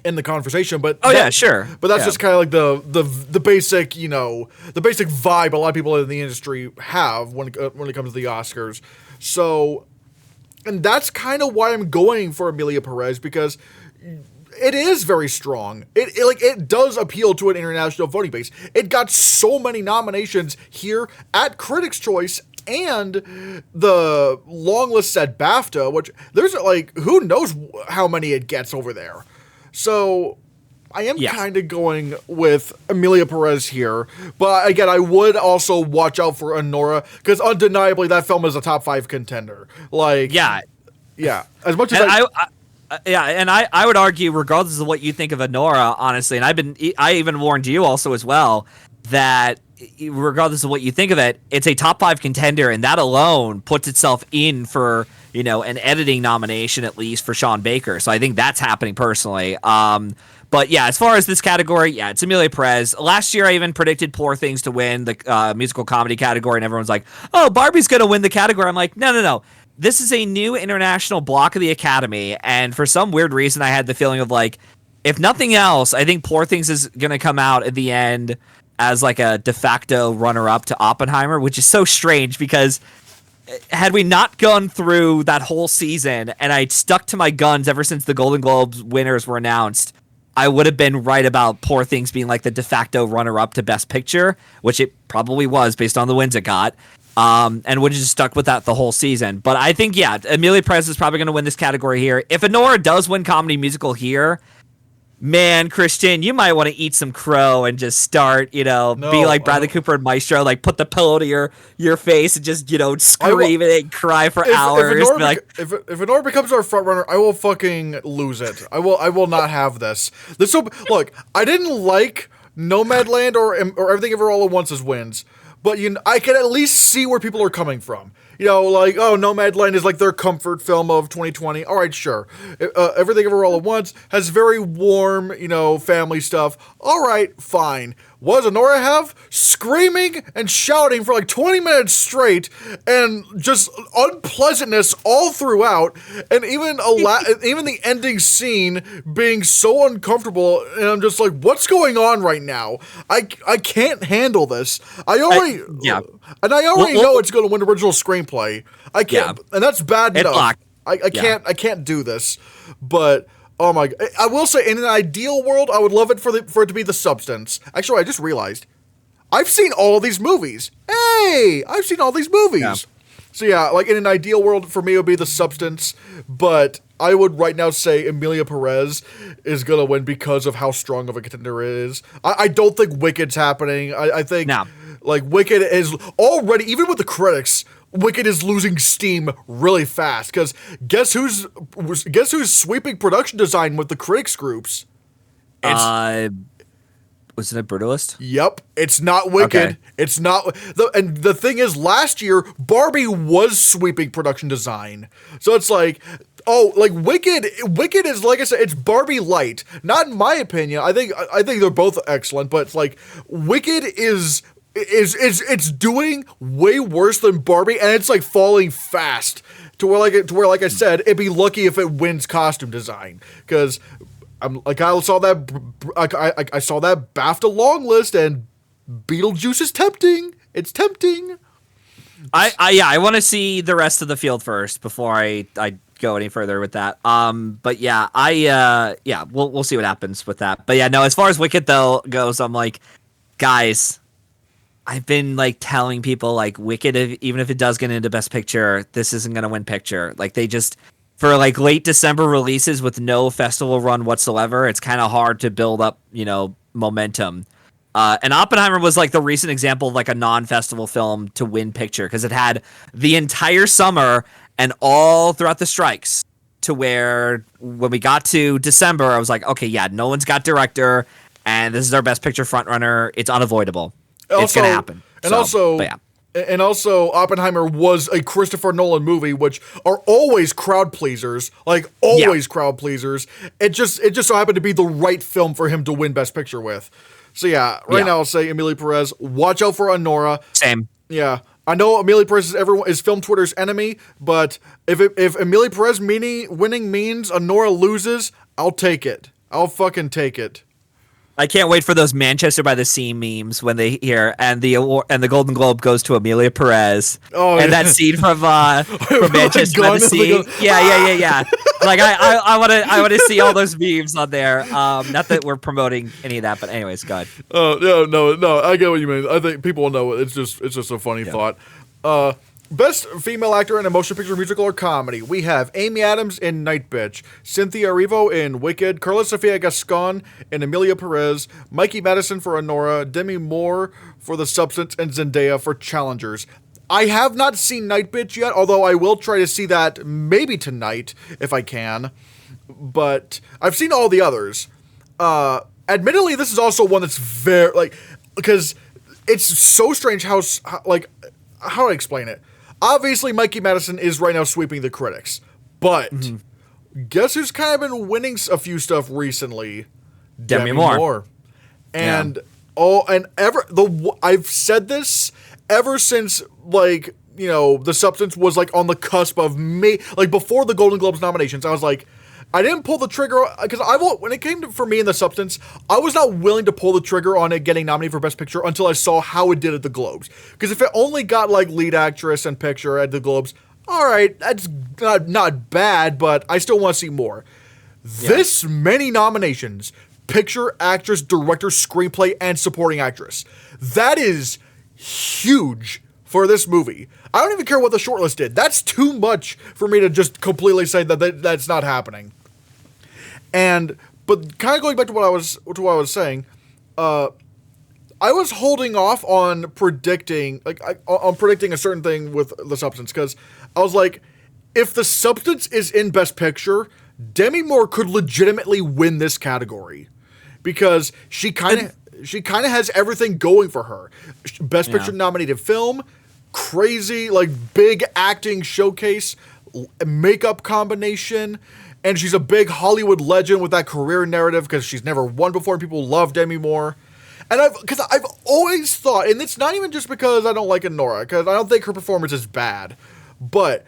in the conversation, but sure. But that's just kind of like the basic, the basic vibe a lot of people in the industry have when it comes to the Oscars. So, and that's kind of why I'm going for Amelia Perez, because it is very strong. It does appeal to an international voting base. It got so many nominations here at Critics' Choice and the long list at BAFTA, which there's like, who knows how many it gets over there. So I am kind of going with Amelia Perez here. But again, I would also watch out for Anora, because undeniably that film is a top 5 contender. As much as I would argue, regardless of what you think of Anora, honestly, and I even warned you also as well, that regardless of what you think of it, it's a top 5 contender, and that alone puts itself in for, an editing nomination, at least for Sean Baker. So I think that's happening personally. But yeah, as far as this category, it's Amelia Perez. Last year, I even predicted Poor Things to win the musical comedy category, and everyone's like, oh, Barbie's going to win the category. I'm like, no. This is a new international block of the Academy, and for some weird reason, I had the feeling of like, if nothing else, I think Poor Things is going to come out at the end as like a de facto runner-up to Oppenheimer, which is so strange, because had we not gone through that whole season, and I'd stuck to my guns ever since the Golden Globes winners were announced, I would have been right about Poor Things being like the de facto runner-up to Best Picture, which it probably was based on the wins it got, and would have just stuck with that the whole season. But I think, yeah, Emilia Perez is probably going to win this category here. If Anora does win Comedy Musical here, man, Christian, you might want to eat some crow and just start, be like Bradley Cooper and Maestro, like put the pillow to your face and just, scream and cry for hours. If Anora becomes our front runner, I will fucking lose it. I will not have this. Look, I didn't like Nomadland or Everything Ever All at Once as wins, but I can at least see where people are coming from. Like, oh, Nomadland is like their comfort film of 2020. All right, sure. Everything Ever All at Once has very warm, family stuff. All right, fine. What does Anora have? Screaming and shouting for like 20 minutes straight and just unpleasantness all throughout. And even even the ending scene being so uncomfortable. And I'm just like, what's going on right now? I can't handle this. I already know it's going to win original screenplay. I can't, and that's bad enough. I can't do this. But oh my! I will say, in an ideal world, I would love it for it to be The Substance. Actually, I just realized I've seen all of these movies. Hey, I've seen all these movies. Yeah. So yeah, like in an ideal world, for me, it would be The Substance. But I would right now say Emilia Perez is gonna win because of how strong of a contender it is. I don't think Wicked's happening. I think like Wicked is already, even with the critics, Wicked is losing steam really fast, because guess who's sweeping production design with the critics groups? Wasn't it Brutalist? Yep, it's not Wicked. Okay. It's not. And the thing is, last year Barbie was sweeping production design, so it's like, oh, like Wicked is, like I said, it's Barbie light. Not in my opinion. I think they're both excellent, but it's like Wicked is doing way worse than Barbie, and it's like falling fast to where like I said, it'd be lucky if it wins costume design, because I saw that BAFTA long list, and Beetlejuice is tempting. It's tempting. I want to see the rest of the field first before I go any further with that. But yeah, we'll see what happens with that. But yeah, no, as far as Wicked though goes, I'm like, guys, I've been like telling people, like, Wicked, even if it does get into Best Picture, this isn't gonna win Picture. Like, they just, for like late December releases with no festival run whatsoever, it's kind of hard to build up, momentum. And Oppenheimer was like the recent example of like a non-festival film to win Picture, because it had the entire summer and all throughout the strikes, to where when we got to December, I was like, okay, yeah, no one's got director, and this is our Best Picture frontrunner. It's unavoidable. It's going to happen. And also, Oppenheimer was a Christopher Nolan movie, which are always crowd pleasers, crowd pleasers. It just so happened to be the right film for him to win Best Picture with. So yeah, now I'll say Emilia Perez. Watch out for Anora. Same. Yeah, I know Emilia Perez is film Twitter's enemy, but if Emilia Perez winning means Anora loses, I'll take it. I'll fucking take it. I can't wait for those Manchester by the Sea memes when they hear and the Golden Globe goes to Emilia Perez. Oh, and that scene from Manchester by the Sea. Yeah. Like I want to see all those memes on there. Not that we're promoting any of that, but anyways, go ahead. No, I get what you mean. I think people will know it's just a funny thought. Best female actor in a motion picture, musical, or comedy. We have Amy Adams in Night Bitch, Cynthia Erivo in Wicked, Carla Sofia Gascon in Emilia Perez, Mikey Madison for Anora, Demi Moore for The Substance, and Zendaya for Challengers. I have not seen Night Bitch yet, although I will try to see that maybe tonight if I can. But I've seen all the others. Admittedly, this is also one that's very, because it's so strange how do I explain it? Obviously, Mikey Madison is right now sweeping the critics, but guess who's kind of been winning a few stuff recently? Demi Moore. And I've said this ever since The Substance was on the cusp of before the Golden Globes nominations. I was like, I didn't pull the trigger because when it came for me in The Substance, I was not willing to pull the trigger on it getting nominated for Best Picture until I saw how it did at the Globes. Because if it only got lead actress and picture at the Globes, all right, that's not bad, but I still want to see more. Yeah. This many nominations, Picture, Actress, Director, Screenplay, and Supporting Actress. That is huge for this movie. I don't even care what the shortlist did. That's too much for me to just completely say that's not happening. But kind of going back to what I was saying, I was holding off on predicting a certain thing with The Substance, because I was like, if The Substance is in Best Picture, Demi Moore could legitimately win this category, because she kind of has everything going for her. Best Picture nominated film, crazy big acting showcase, makeup combination, and she's a big Hollywood legend with that career narrative because she's never won before and people love Demi Moore. And I've always thought, and it's not even just because I don't like Honora, because I don't think her performance is bad, but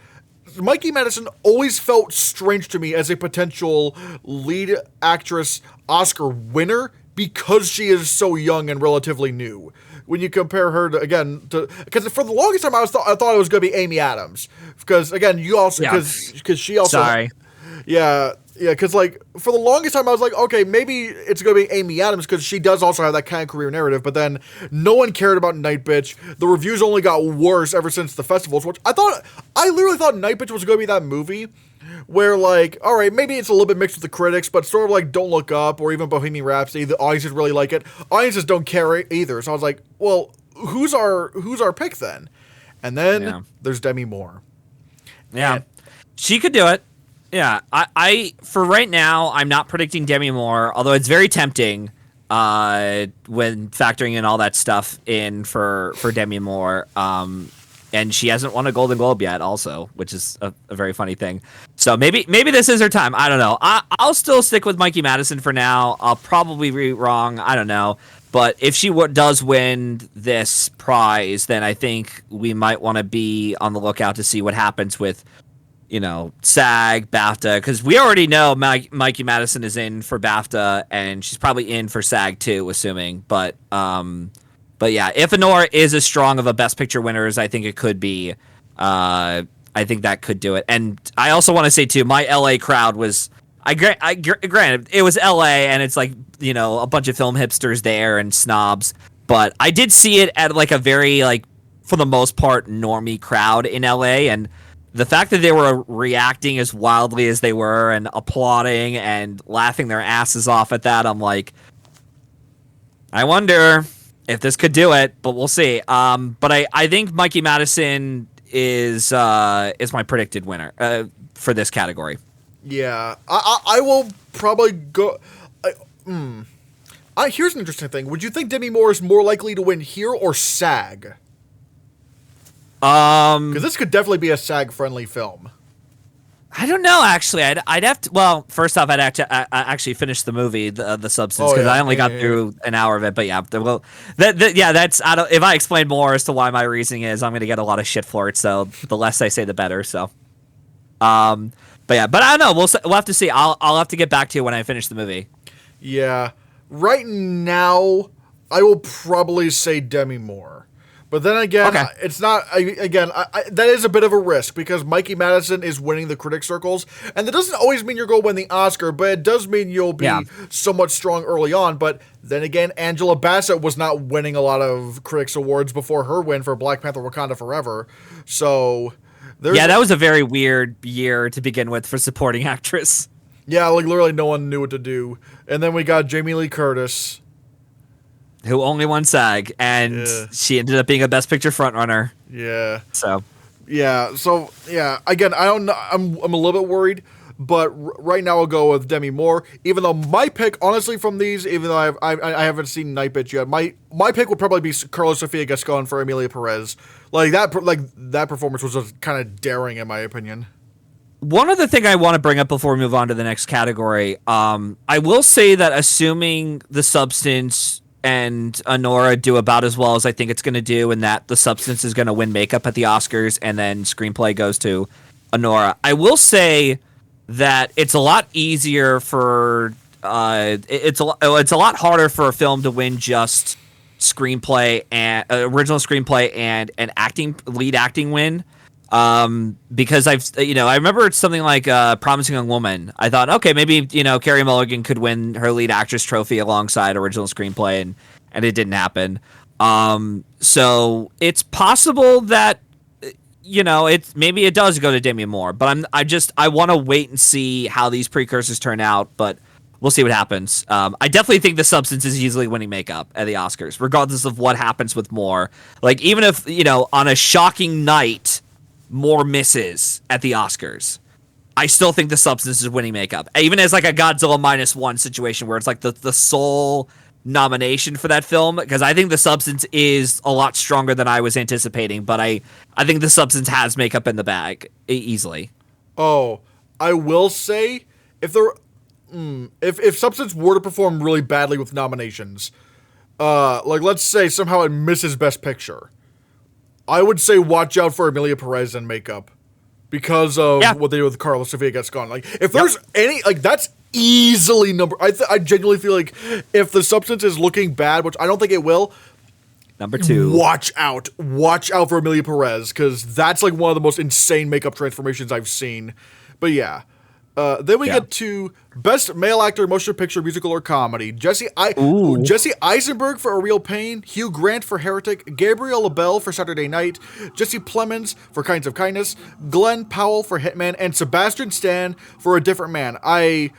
Mikey Madison always felt strange to me as a potential lead actress Oscar winner because she is so young and relatively new. When you compare her because for the longest time I thought it was going to be Amy Adams, because again because she also because for the longest time I was like, okay, maybe it's going to be Amy Adams because she does also have that kind of career narrative, but then no one cared about Night Bitch. The reviews only got worse ever since the festivals, which I literally thought Night Bitch was going to be that movie where all right, maybe it's a little bit mixed with the critics, but sort of like Don't Look Up or even Bohemian Rhapsody, the audiences really like it. Audiences don't care either. So I was like, well, who's our pick then? And then there's Demi Moore. Yeah. She could do it. Yeah, I for right now, I'm not predicting Demi Moore, although it's very tempting when factoring in all that stuff in for Demi Moore. And she hasn't won a Golden Globe yet also, which is a very funny thing. So maybe this is her time. I don't know. I'll still stick with Mikey Madison for now. I'll probably be wrong. I don't know. But if she does win this prize, then I think we might want to be on the lookout to see what happens with SAG, BAFTA, because we already know Mikey Madison is in for BAFTA, and she's probably in for SAG too, assuming. But yeah, if Honora is as strong of a Best Picture winner as I think it could be, I think that could do it. And I also want to say too, my LA crowd was, granted, it was LA, and it's a bunch of film hipsters there and snobs, but I did see it at a very for the most part normie crowd in LA, and the fact that they were reacting as wildly as they were and applauding and laughing their asses off at that, I'm like, I wonder if this could do it, but we'll see. But I think Mikey Madison is my predicted winner for this category. Yeah, I will probably go. Here's an interesting thing. Would you think Demi Moore is more likely to win here or SAG? Because this could definitely be a SAG-friendly film. I don't know, actually. I'd have to. Well, first off, I'd actually finish the movie, the Substance, because I only got through an hour of it. But yeah, that's. If I explain more as to why my reasoning is, I'm going to get a lot of shit for it. So the less I say, the better. So, but I don't know. We'll have to see. I'll have to get back to you when I finish the movie. Yeah, right now I will probably say Demi Moore. But then again, it's not. That is a bit of a risk because Mikey Madison is winning the critic circles, and that doesn't always mean you're going to win the Oscar, but it does mean you'll be somewhat strong early on. But then again, Angela Bassett was not winning a lot of critics awards before her win for Black Panther: Wakanda Forever. So that was a very weird year to begin with for supporting actress. Yeah, literally no one knew what to do, and then we got Jamie Lee Curtis, who only won SAG, and she ended up being a Best Picture frontrunner. Yeah. So again, I don't know. I'm a little bit worried, but right now I'll go with Demi Moore. Even though my pick, honestly, from these, even though I haven't seen Night Bitch yet, my pick would probably be Carla Sofia Gascon for Emilia Perez. That performance was just kind of daring, in my opinion. One other thing I want to bring up before we move on to the next category, I will say that assuming The Substance and Honora do about as well as I think it's going to do, and that The Substance is going to win makeup at the Oscars, and then screenplay goes to Honora, I will say that it's a lot easier for it's a lot harder for a film to win just screenplay and original screenplay and an lead acting win Because I remember it's something like Promising Young Woman. I thought, okay, maybe, Carey Mulligan could win her lead actress trophy alongside original screenplay, and it didn't happen. So it's possible that, maybe it does go to Demi Moore, but I want to wait and see how these precursors turn out, but we'll see what happens. I definitely think The Substance is easily winning makeup at the Oscars, regardless of what happens with Moore. Like, even if, on a shocking night, Moore misses at the Oscars, I still think The Substance is winning makeup. Even as like a Godzilla -1 situation where it's like the sole nomination for that film, because I think The Substance is a lot stronger than I was anticipating, but I think The Substance has makeup in the bag easily. Oh, I will say, if Substance were to perform really badly with nominations, like let's say somehow it misses Best Picture, I would say watch out for Emilia Perez and makeup because of what they did with Carlos Sofia gets gone. Like, if there's any, like, that's easily number. I genuinely feel like if The Substance is looking bad, which I don't think it will, number 2, watch out for Emilia Perez, because that's like one of the most insane makeup transformations I've seen. But yeah. Then we get to Best Male Actor, Motion Picture, Musical, or Comedy. Jesse Eisenberg for A Real Pain, Hugh Grant for Heretic, Gabriel LaBelle for Saturday Night, Jesse Plemons for Kinds of Kindness, Glenn Powell for Hitman, and Sebastian Stan for A Different Man. I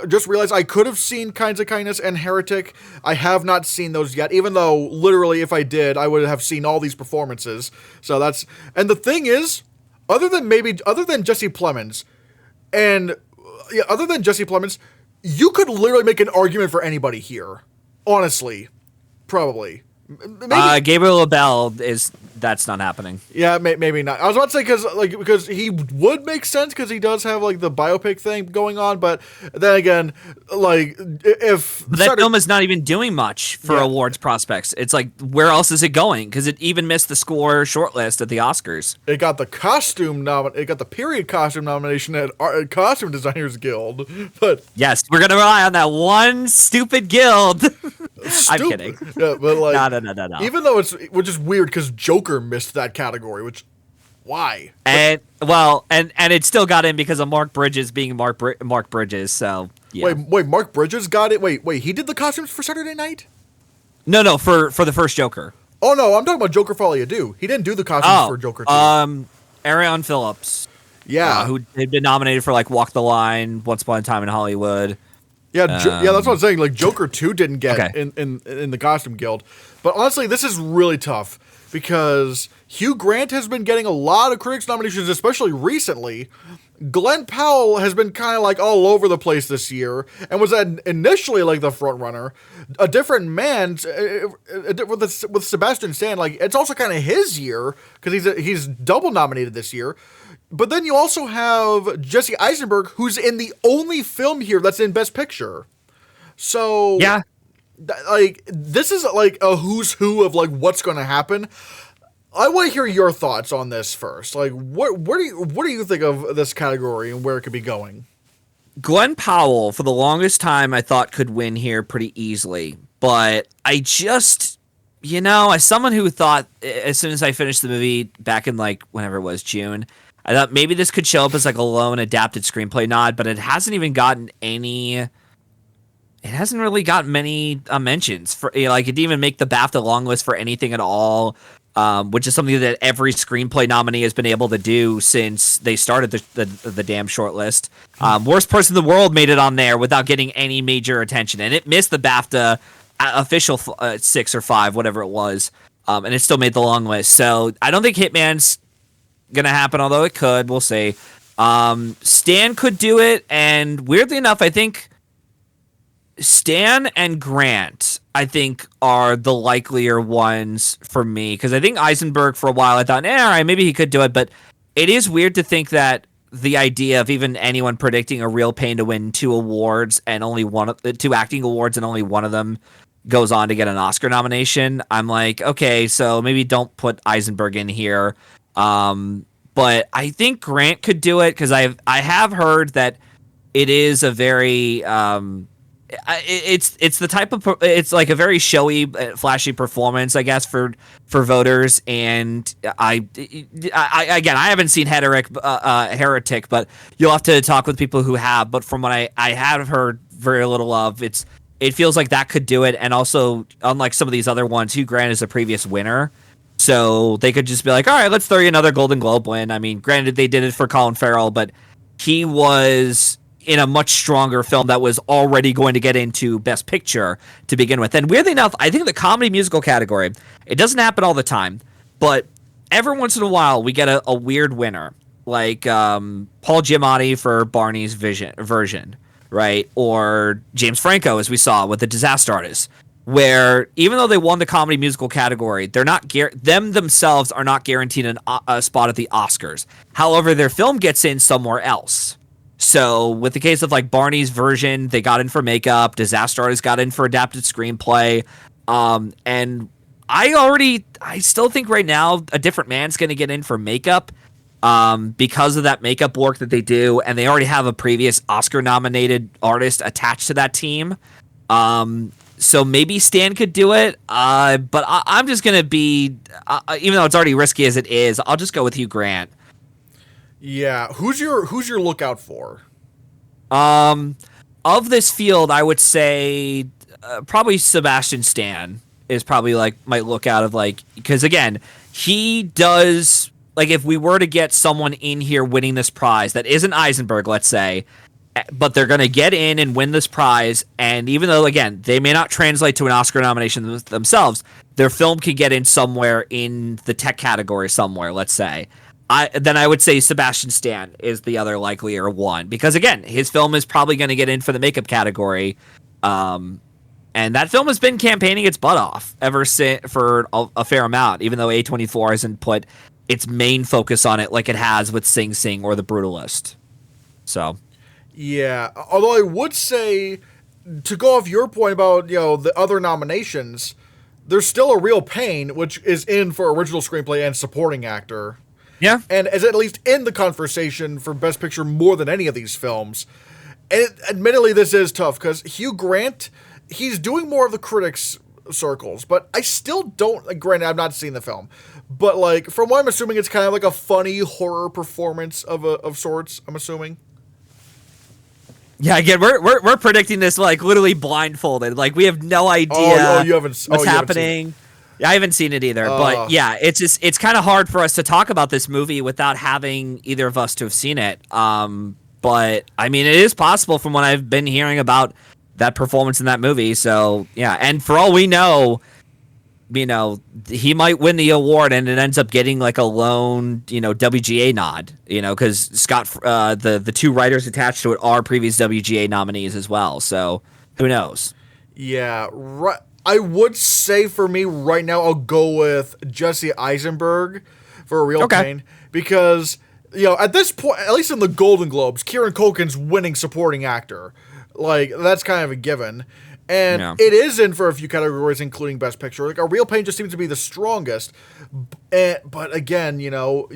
just realized I could have seen Kinds of Kindness and Heretic. I have not seen those yet, even though literally if I did, I would have seen all these performances. So that's, and the thing is, other than Jesse Plemons, you could literally make an argument for anybody here. Honestly. Probably. Maybe. Gabriel LaBelle that's not happening. Yeah, maybe not. I was about to say because he would make sense because he does have like the biopic thing going on, but then again, like if that film is not even doing much for awards prospects. It's like, where else is it going? Because it even missed the score shortlist at the Oscars. It got the period costume nomination at Costume Designers Guild. But yes, we're gonna rely on that one stupid guild. I'm kidding. Yeah, but like no. Even though which is weird because Joker missed that category, which why? And it still got in because of Mark Bridges being Mark Bridges. So yeah. Wait, Mark Bridges got it. Wait, he did the costumes for Saturday Night? No, for the first Joker. Oh no, I'm talking about Joker for All You Do. He didn't do the costumes for Joker 2. Arion Phillips. Yeah, who had been nominated for like Walk the Line, Once Upon a Time in Hollywood. Yeah, that's what I'm saying. Like Joker 2 didn't get in the Costume Guild. But honestly, this is really tough because Hugh Grant has been getting a lot of critics nominations, especially recently. Glenn Powell has been kind of like all over the place this year and was initially like the front runner. A Different Man with Sebastian Stan, like it's also kind of his year because he's double nominated this year. But then you also have Jesse Eisenberg, who's in the only film here that's in Best Picture. So yeah, like this is like a who's who of like what's going to happen. I want to hear your thoughts on this first. Like, what do you think of this category and where it could be going? Glenn Powell, for the longest time, I thought could win here pretty easily, but I just, as someone who thought as soon as I finished the movie back in like whenever it was June, I thought maybe this could show up as like a lone adapted screenplay nod, but it hasn't even gotten any. It hasn't really gotten many mentions for it didn't even make the BAFTA long list for anything at all. Which is something that every screenplay nominee has been able to do since they started the damn shortlist. Worst Person in the World made it on there without getting any major attention, and it missed the BAFTA official 6 or 5, whatever it was, and it still made the long list. So I don't think Hitman's gonna happen, although it could. We'll see. Stan could do it, and weirdly enough, I think Stan and Grant, I think, are the likelier ones for me, because I think Eisenberg for a while I thought, all right, maybe he could do it, but it is weird to think that the idea of even anyone predicting A Real Pain to win 2 awards and only 2 acting awards and only one of them goes on to get an Oscar nomination. I'm like, okay, so maybe don't put Eisenberg in here. But I think Grant could do it because I have heard that it is a very it's the type of it's like a very showy, flashy performance, I guess, for voters. And I again, I haven't seen Heretic, but you'll have to talk with people who have. But from what I have heard very little of, it feels like that could do it. And also, unlike some of these other ones, Hugh Grant is a previous winner. So they could just be like, all right, let's throw you another Golden Globe win. I mean, granted, they did it for Colin Farrell, but he was in a much stronger film that was already going to get into Best Picture to begin with. And weirdly enough, I think the comedy musical category, it doesn't happen all the time, but every once in a while we get a weird winner, like Paul Giamatti for Barney's version, right? Or James Franco, as we saw with The Disaster Artist, where even though they won the comedy musical category, they're not them themselves are not guaranteed a spot at the Oscars. However, their film gets in somewhere else. So with the case of like Barney's version, they got in for makeup. Disaster Artist got in for adapted screenplay. And I still think right now A Different Man's going to get in for makeup because of that makeup work that they do. And they already have a previous Oscar nominated artist attached to that team. So maybe Stan could do it. But I'm just going to be, even though it's already risky as it is, I'll just go with Hugh Grant. Yeah, who's your lookout for? Of this field, I would say probably Sebastian Stan is probably like my lookout of like, because again, he does like if we were to get someone in here winning this prize that isn't Eisenberg, let's say, but they're going to get in and win this prize, and even though again they may not translate to an Oscar nomination themselves, their film could get in somewhere in the tech category somewhere, let's say. Then I would say Sebastian Stan is the other likelier one because again, his film is probably going to get in for the makeup category, and that film has been campaigning its butt off ever since for a fair amount. Even though A24 hasn't put its main focus on it like it has with Sing Sing or The Brutalist. So, yeah. Although I would say, to go off your point about the other nominations, there's still A Real Pain, which is in for original screenplay and supporting actor. Yeah. And is at least in the conversation for Best Picture more than any of these films. And admittedly, this is tough because Hugh Grant, he's doing more of the critics' circles, but I still don't, granted, I've not seen the film, but like, from what I'm assuming, it's kind of like a funny horror performance of sorts, I'm assuming. Yeah, again, we're predicting this like literally blindfolded. Like we have no idea what's happening. Yeah, I haven't seen it either, but yeah, it's kind of hard for us to talk about this movie without having either of us to have seen it. But I mean, it is possible from what I've been hearing about that performance in that movie. So yeah, and for all we know, he might win the award and it ends up getting like a lone, WGA nod, because Scott, the two writers attached to it are previous WGA nominees as well. So who knows? Yeah, right. I would say for me right now, I'll go with Jesse Eisenberg for A Real Pain because, at this point, at least in the Golden Globes, Kieran Culkin's winning supporting actor. Like, that's kind of a given. And it is in for a few categories, including Best Picture. Like, A Real Pain just seems to be the strongest. But again, you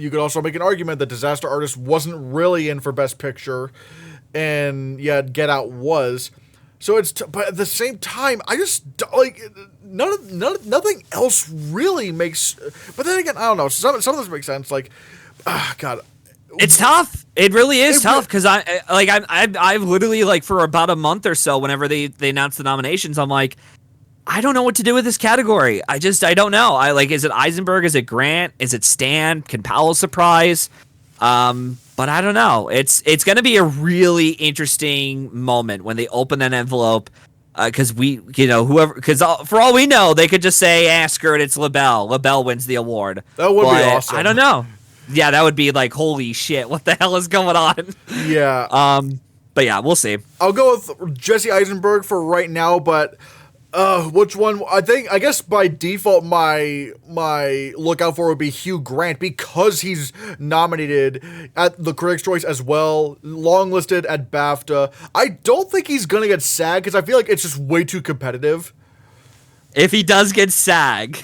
could also make an argument that Disaster Artist wasn't really in for Best Picture, and yet Get Out was. So but at the same time, I just like nothing else really makes. But then again, I don't know. Some of this makes sense. Like, God, it's tough. It really is tough because I've literally like for about a month or so, whenever they announced the nominations, I'm like, I don't know what to do with this category. I don't know. Is it Eisenberg? Is it Grant? Is it Stan? Can Powell surprise? But I don't know. It's going to be a really interesting moment when they open that envelope, because for all we know, they could just say, screw it, it's LaBelle. LaBelle wins the award. That would be awesome. I don't know. Yeah, that would be like, holy shit, what the hell is going on? Yeah. But yeah, we'll see. I'll go with Jesse Eisenberg for right now, but which one? I guess by default, my lookout for would be Hugh Grant because he's nominated at the Critics' Choice as well, longlisted at BAFTA. I don't think he's gonna get SAG because I feel like it's just way too competitive. If he does get SAG,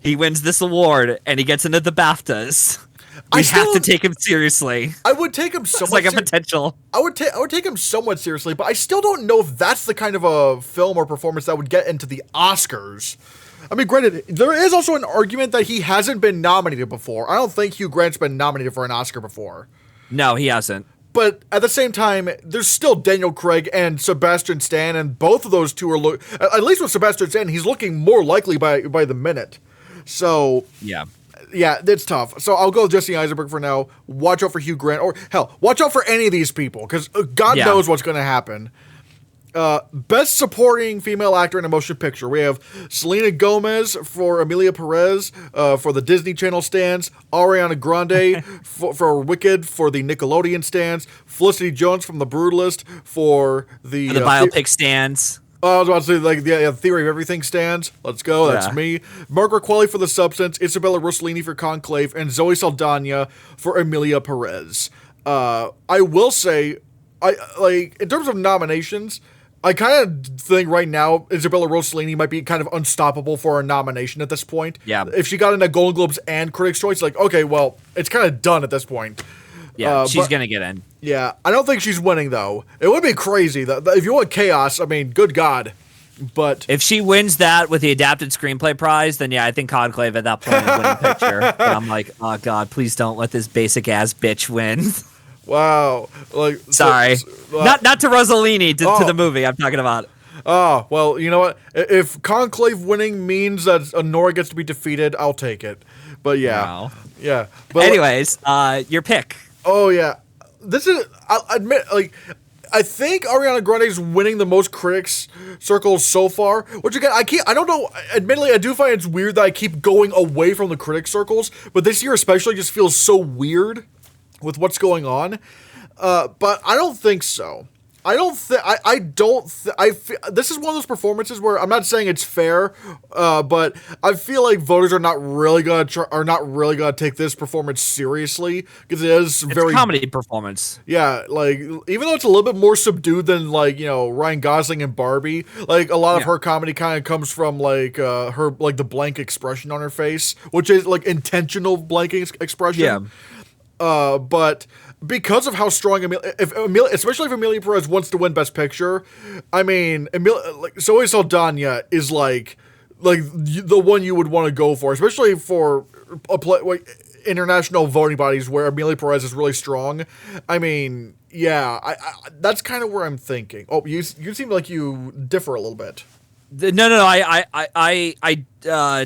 he wins this award and he gets into the BAFTAs. We have to take him seriously. I would take him somewhat. It's like a potential. I would take him somewhat seriously, but I still don't know if that's the kind of a film or performance that would get into the Oscars. I mean, granted, there is also an argument that he hasn't been nominated before. I don't think Hugh Grant's been nominated for an Oscar before. No, he hasn't. But at the same time, there's still Daniel Craig and Sebastian Stan, and both of those two are at least with Sebastian Stan, he's looking more likely by the minute. So yeah, it's tough. So I'll go with Jesse Eisenberg for now. Watch out for Hugh Grant, or hell, watch out for any of these people, because God knows what's going to happen. Best supporting female actor in a motion picture. We have Selena Gomez for Emilia Perez for the Disney Channel stands, Ariana Grande for Wicked for the Nickelodeon stands, Felicity Jones from The Brutalist for the biopic stands. I was about to say, like, the Theory of Everything stands. Let's go. That's me. Margaret Qualley for The Substance, Isabella Rossellini for Conclave, and Zoe Saldana for Emilia Perez. I will say, in terms of nominations, I kind of think right now Isabella Rossellini might be kind of unstoppable for a nomination at this point. Yeah. If she got into Golden Globes and Critics' Choice, like, okay, well, it's kind of done at this point. Yeah, she's going to get in. Yeah, I don't think she's winning, though. It would be crazy. If you want chaos, I mean, good God. But if she wins that with the adapted screenplay prize, then yeah, I think Conclave at that point is winning picture. But I'm like, oh God, please don't let this basic ass bitch win. Wow. Sorry. Not to Rossellini, to the movie I'm talking about. Oh, well, you know what? If Conclave winning means that Nora gets to be defeated, I'll take it. But yeah. Wow. Yeah. But anyways, your pick. Oh, yeah. I'll admit, I think Ariana Grande is winning the most critics circles so far, which again, I don't know, admittedly, I do find it's weird that I keep going away from the critics circles, but this year especially just feels so weird with what's going on. But I don't think so. This is one of those performances where I'm not saying it's fair, but I feel like voters are not really gonna take this performance seriously, because it's very a comedy performance. Yeah, like, even though it's a little bit more subdued than, like, you know, Ryan Gosling and Barbie, like, a lot of her comedy kind of comes from, like, her, like, the blank expression on her face, which is, like, intentional blank expression. Yeah. But because of how strong especially if Emilia Perez wants to win Best Picture, I mean, Zoe Saldana is like the one you would want to go for, especially for international voting bodies where Emilia Perez is really strong. I mean, yeah, I that's kind of where I'm thinking. Oh, you seem like you differ a little bit. No.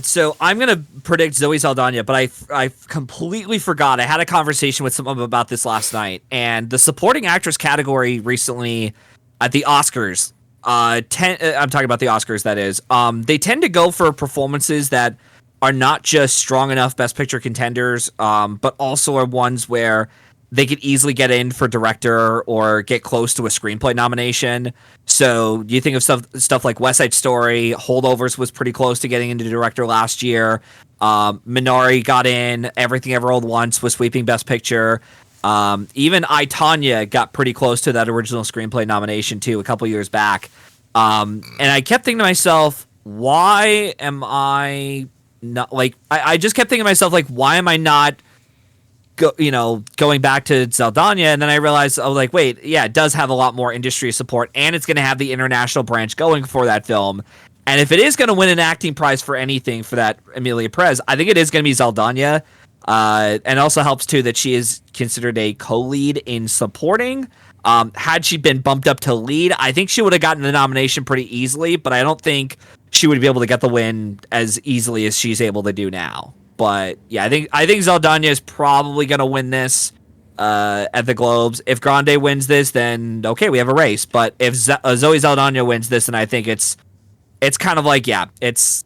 So I'm gonna predict Zoe Saldana, but I completely forgot. I had a conversation with someone about this last night, and the supporting actress category recently at the Oscars. I'm talking about the Oscars. That is, they tend to go for performances that are not just strong enough Best Picture contenders, but also are ones where they could easily get in for director or get close to a screenplay nomination. So you think of stuff like West Side Story, Holdovers was pretty close to getting into director last year. Minari got in, Everything Ever All at Once was sweeping Best Picture. Even I, Tonya got pretty close to that original screenplay nomination too a couple years back. And I kept thinking to myself, why am I not I just kept thinking to myself, like, why am I not going back to Saldana? And then I realized, wait, yeah, it does have a lot more industry support, and it's going to have the international branch going for that film. And if it is going to win an acting prize for anything for that Emilia Perez, I think it is going to be Saldana. And also helps too that she is considered a co-lead in supporting. Had she been bumped up to lead, I think she would have gotten the nomination pretty easily, but I don't think she would be able to get the win as easily as she's able to do now. But yeah, I think Saldana is probably going to win this at the Globes. If Grande wins this, then okay, we have a race. But if Zoe Saldana wins this, then I think it's kind of like, yeah, it's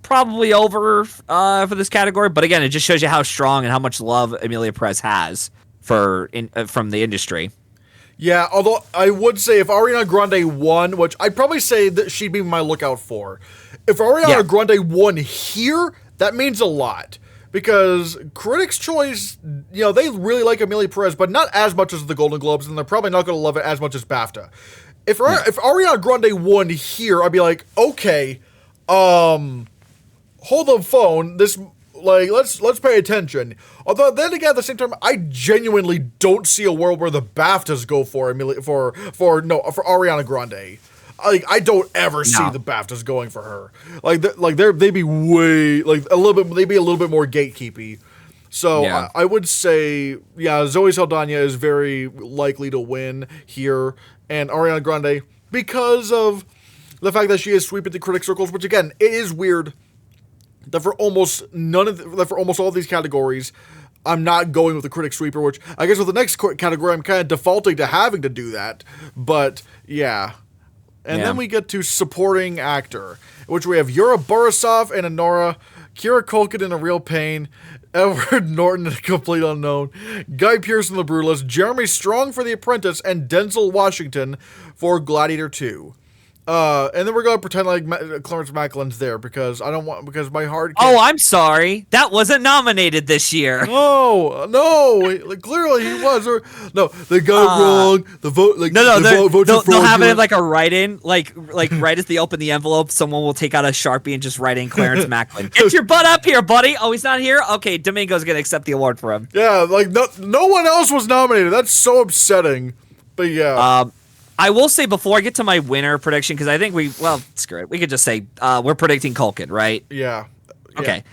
probably over for this category. But again, it just shows you how strong and how much love Emilia Perez has from the industry. Yeah, although I would say if Ariana Grande won, which I'd probably say that she'd be my lookout for. If Ariana Grande won here, that means a lot, because Critics' Choice, they really like Emilia Perez, but not as much as the Golden Globes, and they're probably not going to love it as much as BAFTA. If Ariana Grande won here, I'd be like, okay, hold the phone. This let's pay attention. Although then again, at the same time, I genuinely don't see a world where the BAFTAs go for Ariana Grande. I don't ever see the BAFTAs going for her. They'd be way they'd be a little bit more gatekeepy. So I would say, Zoe Saldana is very likely to win here, and Ariana Grande, because of the fact that she is sweeping the critic circles, which again, it is weird that for almost all of these categories, I'm not going with the critic sweeper, which I guess with the next category, I'm kind of defaulting to having to do that. But yeah. And then we get to supporting actor, which we have Yura Borisov and Honora, Kira Culkin in A Real Pain, Edward Norton in A Complete Unknown, Guy Pearce in The Brutalist, Jeremy Strong for The Apprentice, and Denzel Washington for Gladiator 2. And then we're going to pretend like Clarence Macklin's there because my heart can't... Oh, I'm sorry. That wasn't nominated this year. No. Clearly he was. No, they got it wrong. The vote, they'll have it in like a write-in, like right as they open the envelope, someone will take out a Sharpie and just write in Clarence Macklin. Get your butt up here, buddy. Oh, he's not here? Okay, Domingo's going to accept the award for him. Yeah, no one else was nominated. That's so upsetting. But yeah. I will say before I get to my winner prediction, because I think screw it. We could just say we're predicting Culkin, right? Yeah. Okay.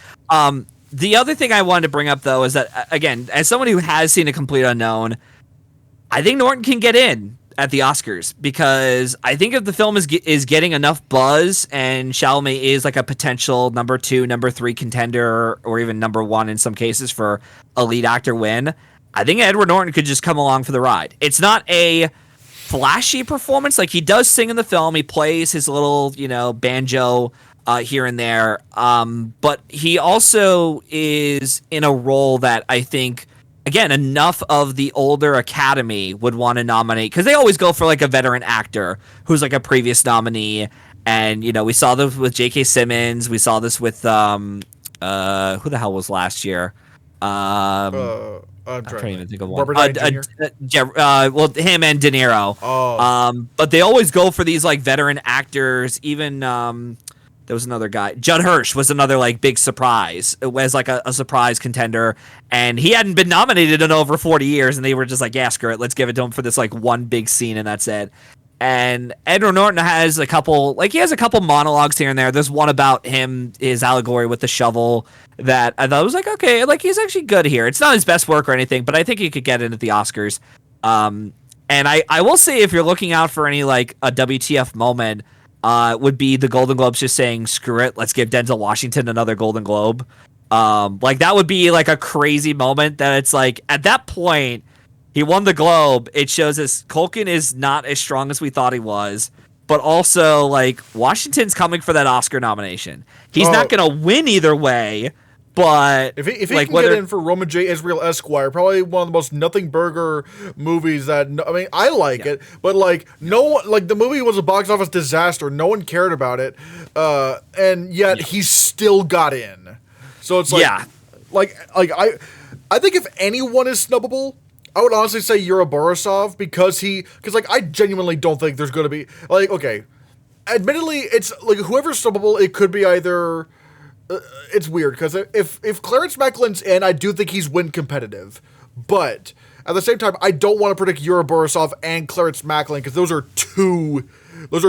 The other thing I wanted to bring up, though, is that, again, as someone who has seen A Complete Unknown, I think Norton can get in at the Oscars, because I think if the film is getting enough buzz and Chalamet is like a potential number 2, number 3 contender, or even number 1 in some cases for a lead actor win, I think Edward Norton could just come along for the ride. It's not a flashy performance. Like, he does sing in the film, he plays his little banjo here and there, but he also is in a role that I think, again, enough of the older Academy would want to nominate, because they always go for like a veteran actor who's like a previous nominee. And we saw this with J.K. Simmons, we saw this with who the hell was last year? I'm trying to even think of one. Robert Downey Jr.? Him and De Niro. But they always go for these like veteran actors. Even there was another guy. Judd Hirsch was another like big surprise. It was like a surprise contender, and he hadn't been nominated in over 40 years, and they were just like, yeah, screw it, let's give it to him for this like one big scene, and that's it. And Edward Norton has a couple monologues here and there. There's one about his allegory with the shovel that I thought was like, okay, like he's actually good here. It's not his best work or anything, but I think he could get in at the Oscars. And I will say, if you're looking out for any like a WTF moment, would be the Golden Globes just saying, screw it, let's give Denzel Washington another Golden Globe. Like that would be like a crazy moment that it's like, at that point, he won the Globe. It shows us Culkin is not as strong as we thought he was, but also like Washington's coming for that Oscar nomination. He's not going to win either way, but if he can get in for Roman J. Israel Esquire, probably one of the most nothing burger movies that, I mean, I like it, but like no one, like the movie was a box office disaster. No one cared about it. And yet he still got in. So it's like, I think if anyone is snubbable, I would honestly say Yura Borisov, because like I genuinely don't think there's going to be like, okay, admittedly it's like whoever's snubbable, it could be either it's weird because if Clarence Macklin's in, I do think he's win competitive, but at the same time I don't want to predict Yura Borisov and Clarence Macklin because those are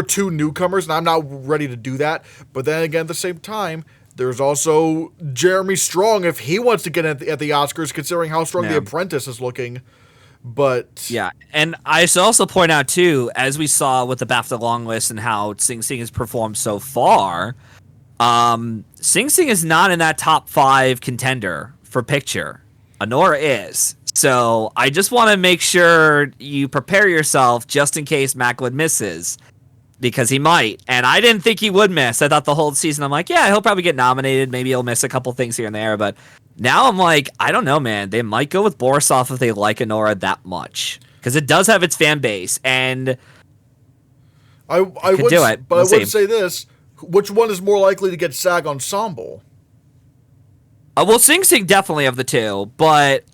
two newcomers and I'm not ready to do that. But then again, at the same time, there's also Jeremy Strong if he wants to get at the Oscars, considering how strong The Apprentice is looking. But yeah, and I should also point out too, as we saw with the BAFTA long list and how Sing Sing has performed so far, Sing Sing is not in that top 5 contender for picture. Honora is. So I just want to make sure you prepare yourself just in case Macklin misses, because he might. And I didn't think he would miss. I thought the whole season, I'm like, yeah, he'll probably get nominated. Maybe he'll miss a couple things here and there. But now I'm like, I don't know, man. They might go with Borisov if they like Honora that much, because it does have its fan base. And I would do it. But I would say this. Which one is more likely to get SAG Ensemble? Well, Sing Sing definitely of the two. But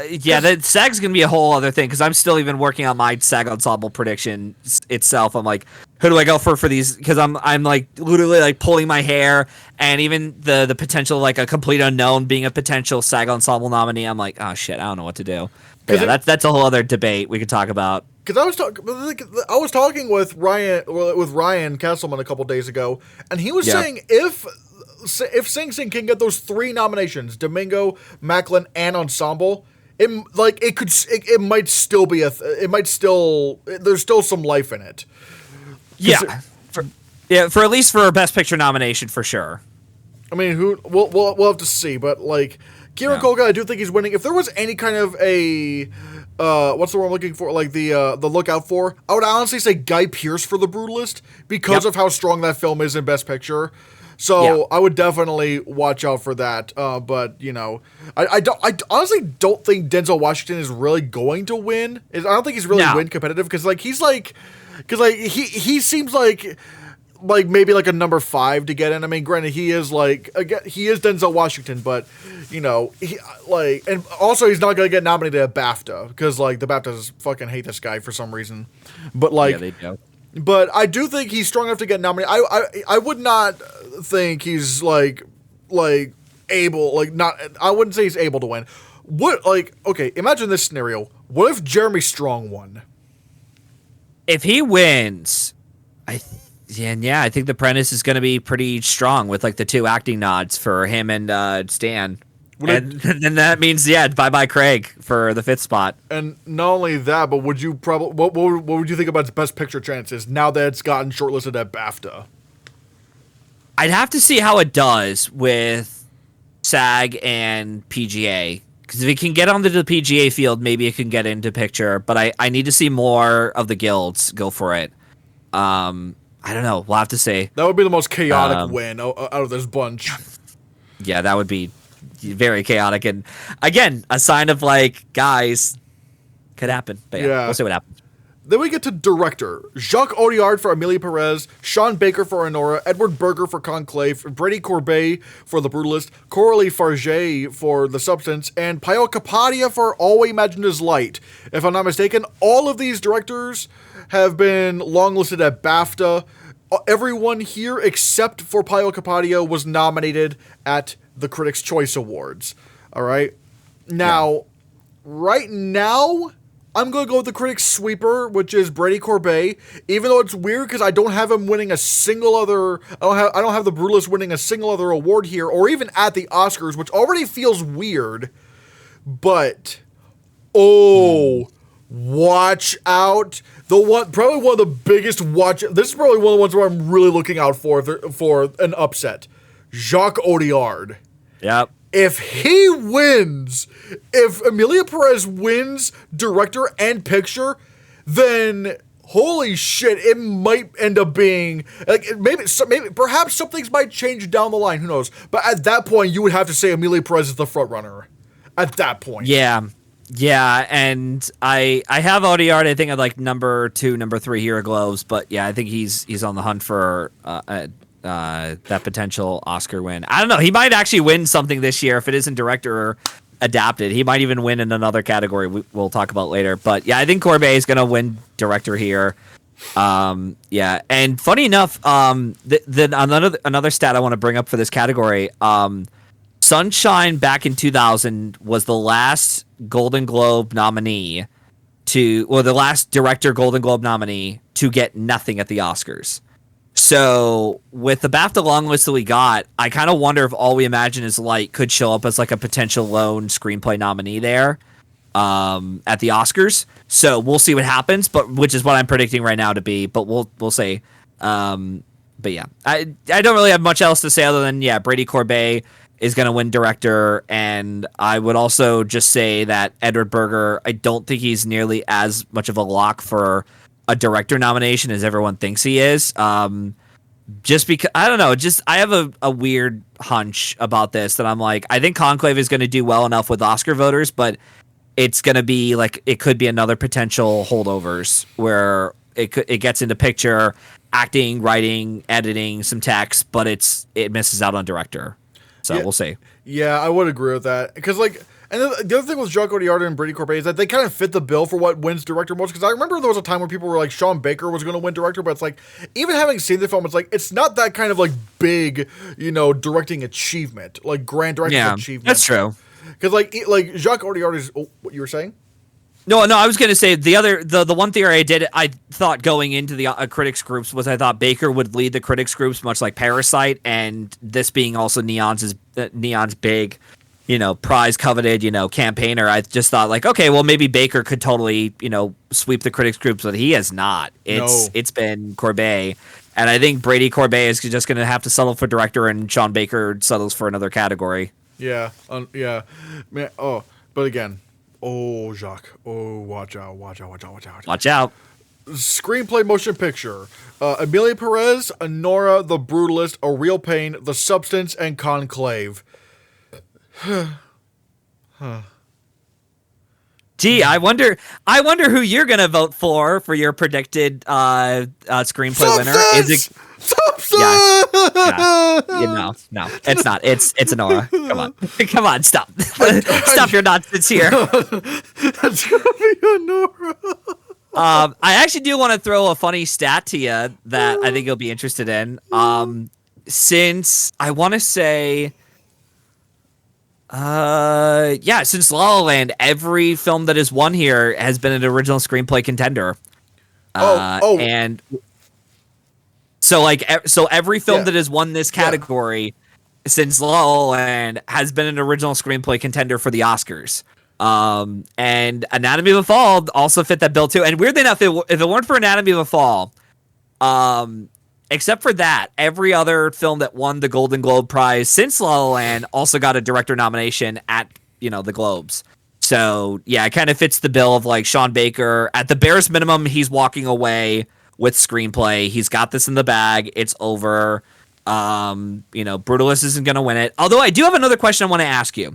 Yeah, the SAG's gonna be a whole other thing because I'm still even working on my SAG ensemble prediction itself. I'm like, who do I go for these? Because I'm like literally like pulling my hair, and even the potential like a complete unknown being a potential SAG ensemble nominee. I'm like, oh shit, I don't know what to do. But yeah, that's a whole other debate we could talk about. Because I was talking with Ryan Kesselman a couple days ago, and he was saying if Sing Sing can get those 3 nominations, Domingo, Macklin, and Ensemble, it might still be there's still some life in it. Yeah, for at least for a Best Picture nomination for sure. I mean, we'll have to see, but like Kieran Culkin, I do think he's winning. If there was any kind of a what's the word I'm looking for? Like the lookout for, I would honestly say Guy Pearce for The Brutalist because of how strong that film is in Best Picture. So I would definitely watch out for that. But you know, I honestly don't think Denzel Washington is really going to win. I don't think he's really win competitive because he seems like maybe like a number 5 to get in. I mean, granted, he is Denzel Washington, but you know, and also he's not gonna get nominated at BAFTA because like the BAFTAs fucking hate this guy for some reason. But like, they do. But I do think he's strong enough to get nominated. I would not think he's like able, like not. I wouldn't say he's able to win. Okay, imagine this scenario. What if Jeremy Strong won? If he wins, I think The Apprentice is going to be pretty strong with like the 2 acting nods for him and Stan. And then that means bye Craig for the 5th spot. And not only that, but would you what would you think about its Best Picture chances now that it's gotten shortlisted at BAFTA? I'd have to see how it does with SAG and PGA. Because if it can get onto the PGA field, maybe it can get into picture. But I need to see more of the guilds go for it. I don't know. We'll have to see. That would be the most chaotic win out of this bunch. Yeah, that would be very chaotic. And again, a sign of like, guys, could happen. But yeah, we'll see what happens. Then we get to director. Jacques Audiard for Amelie Perez, Sean Baker for Honora, Edward Berger for Conclave, Brady Corbet for The Brutalist, Coralie Farge for The Substance, and Pio Capadia for All We Imagined Is Light. If I'm not mistaken, all of these directors have been longlisted at BAFTA. Everyone here except for Pio Capadia was nominated at the Critics' Choice Awards. All right? Now, right now, I'm going to go with the critics' sweeper, which is Brady Corbet, even though it's weird because I don't have him winning a single other, I don't have The Brutalist winning a single other award here, or even at the Oscars, which already feels weird, but, watch out. Probably one of the biggest this is probably one of the ones where I'm really looking out for an upset. Jacques Audiard. Yep. If Amelia Perez wins director and picture, then holy shit, it might end up being like perhaps some things might change down the line. Who knows? But at that point, you would have to say Amelia Perez is the front runner. At that point, yeah, and I have Audiard. I think I'd like number 2, number 3 Hero Globes, but yeah, I think he's on the hunt for that potential Oscar win. I don't know. He might actually win something this year if it isn't director or adapted. He might even win in another category we'll talk about later. But yeah, I think Corbet is going to win director here. Yeah, and funny enough, another stat I want to bring up for this category. Sunshine back in 2000 was the last Golden Globe nominee the last director Golden Globe nominee to get nothing at the Oscars. So with the BAFTA long list that we got, I kind of wonder if All We Imagine Is Light could show up as like a potential lone screenplay nominee there at the Oscars. So we'll see what happens, which is what I'm predicting right now to be. But we'll see. But yeah, I don't really have much else to say other than Brady Corbet is going to win director, and I would also just say that Edward Berger, I don't think he's nearly as much of a lock for a director nomination as everyone thinks he is. Just because, I don't know, I have a weird hunch about this that I'm like, I think Conclave is going to do well enough with Oscar voters, but it's going to be like, it could be another potential holdovers where it gets into picture, acting, writing, editing, some text, but it misses out on director. So we'll see. Yeah, I would agree with that. Because, like, And the other thing with Jacques Audiard and Brady Corbet is that they kind of fit the bill for what wins director most. Because I remember there was a time where people were like, Sean Baker was going to win director, but it's like, even having seen the film, it's like, it's not that kind of like big, directing achievement, like grand directing achievement. That's true. Because like Jacques Audiard is, what you were saying? No, I was going to say the one theory I thought going into the critics groups was I thought Baker would lead the critics groups much like Parasite, and this being also Neon's big, prize coveted, campaigner. I just thought like, okay, well maybe Baker could totally, sweep the critics groups, but he has not. It's been Corbet, and I think Brady Corbet is just going to have to settle for director, and Sean Baker settles for another category. Yeah, yeah, man. Oh, but again. Oh, Jacques. Oh, watch out. Watch out. Screenplay motion picture. Emilia Perez, Nora, The Brutalist, A Real Pain, The Substance, and Conclave. Gee, I wonder who you're going to vote for your predicted screenplay winner. Is it Substance! No, it's not. It's Nora. Come on, stop. Stop your nonsense here. That's gonna be a Nora. I actually do want to throw a funny stat to you that I think you'll be interested in. Since I want to say, since La La Land, every film that has won here has been an original screenplay contender. And so every film that has won this category since La La Land has been an original screenplay contender for the Oscars. And Anatomy of a Fall also fit that bill too. And weirdly enough, if it weren't for Anatomy of a Fall, except for that, every other film that won the Golden Globe Prize since La La Land also got a director nomination at the Globes. So yeah, it kind of fits the bill of like Sean Baker. At the barest minimum, he's walking away with screenplay. He's got this in the bag. It's over. Brutalist isn't going to win it. Although I do have another question I want to ask you.